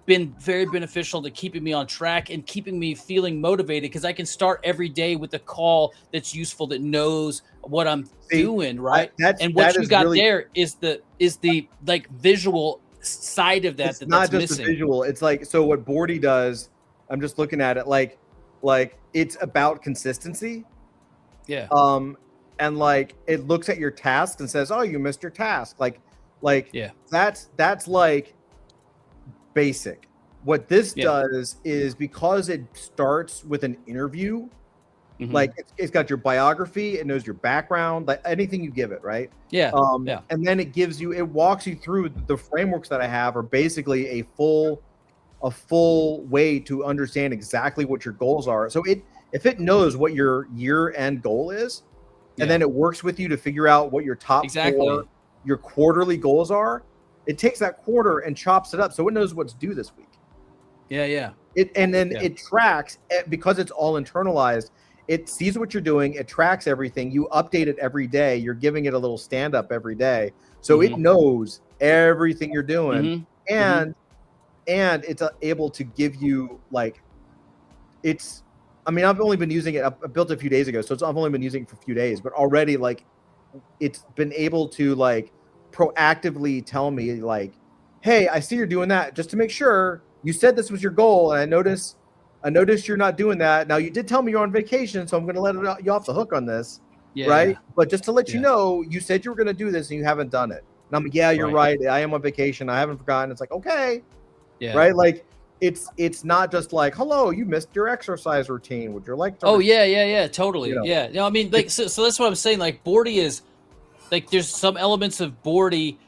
been very beneficial to keeping me on track and keeping me feeling motivated, because I can start every day with a call that's useful, that knows what I'm doing, right? And what you got really, there is the like visual side of that. It's not just the visual. It's like, so what Bordy does, I'm just looking at it like it's about consistency. Yeah. And like it looks at your tasks and says, oh, you missed your task. Like yeah, that's like basic. What this does is, because it starts with an interview, like it's got your biography, it knows your background, like anything you give it, right? And then it walks you through the frameworks that I have are basically a full way to understand exactly what your goals are. So if it knows what your year-end goal is, and then it works with you to figure out what your top 4 your quarterly goals are, it takes that quarter and chops it up so it knows what's due this week. It tracks, because it's all internalized. It sees what you're doing. It tracks everything. You update it every day. You're giving it a little stand up every day. So it knows everything you're doing. And it's able to give you like, I've only been using it. I built it a few days ago. So I've only been using it for a few days, but already like it's been able to like proactively tell me like, hey, I see you're doing that. Just to make sure, you said this was your goal, and I noticed you're not doing that. Now, you did tell me you're on vacation, so I'm going to let you off the hook on this, right? But just to let you know, you said you were going to do this, and you haven't done it. And I'm like, yeah, you're right. I am on vacation. I haven't forgotten. It's like, okay, right? Like, it's not just like, hello, you missed your exercise routine. Would you like to? Oh, totally. You know? No, I mean, like, so that's what I'm saying. Like, Bordy is, like, there's some elements of Bordy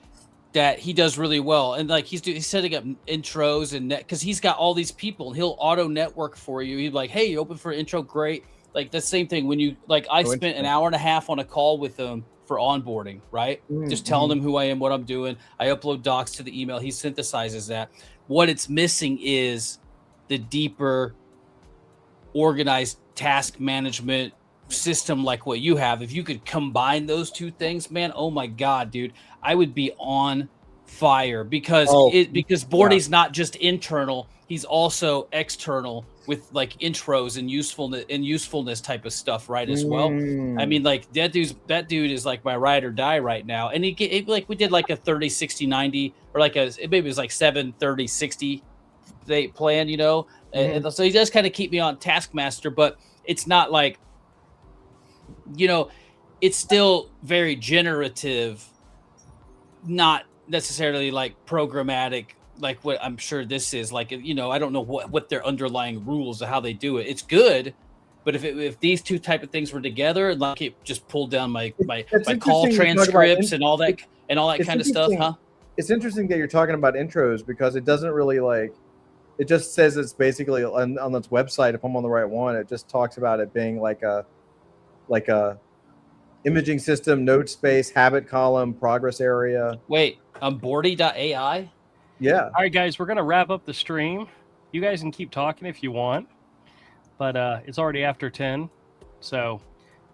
that he does really well, and like he's setting up intros and because he's got all these people, and he'll auto network for you. He's like, hey, you open for intro, great. Like the same thing when you like I spent an hour and a half on a call with him for onboarding, right? Just telling him who I am, what I'm doing. I upload docs to the email. He synthesizes that. What it's missing is the deeper organized task management system like what you have. If you could combine those two things, man, oh my God, dude, I would be on fire because Bordy's not just internal, he's also external with like intros and usefulness type of stuff, right? As well. I mean, like that dude is like my ride or die right now. And he like we did like a 30, 60, 90 or like maybe it was like 7, 30, 60 day plan, you know. And so he does kind of keep me on Taskmaster, but it's not like, you know, it's still very generative, not necessarily like programmatic, like what I'm sure this is. Like, you know, I don't know what their underlying rules of how they do it. It's good, but if these two type of things were together, like it just pulled down my call transcripts and all that kind of stuff, huh? It's interesting that you're talking about intros because it doesn't really like. It just says it's basically on its website. If I'm on the right one, it just talks about it being like a imaging system, note space, habit column, progress area. Wait, Bordy.ai? Yeah. All right, guys, we're going to wrap up the stream. You guys can keep talking if you want, but it's already after 10. So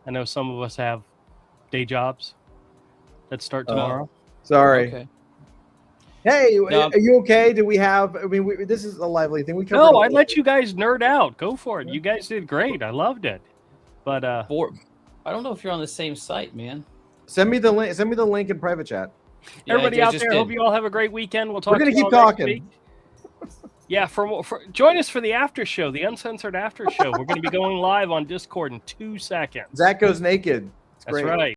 I know some of us have day jobs that start tomorrow. Sorry. Okay. Hey, are you okay? Do we have? I mean, this is a lively thing. No, I let you guys nerd out. Go for it. You guys did great. I loved it. But I don't know if you're on the same site, man. Send me the link. Send me the link in private chat. Yeah, everybody out there, hope you all have a great weekend. We'll talk. We're gonna keep talking. Yeah, join us for the after show, the uncensored after show. We're going to be going live on Discord in 2 seconds. Zach goes naked. It's That's great. right.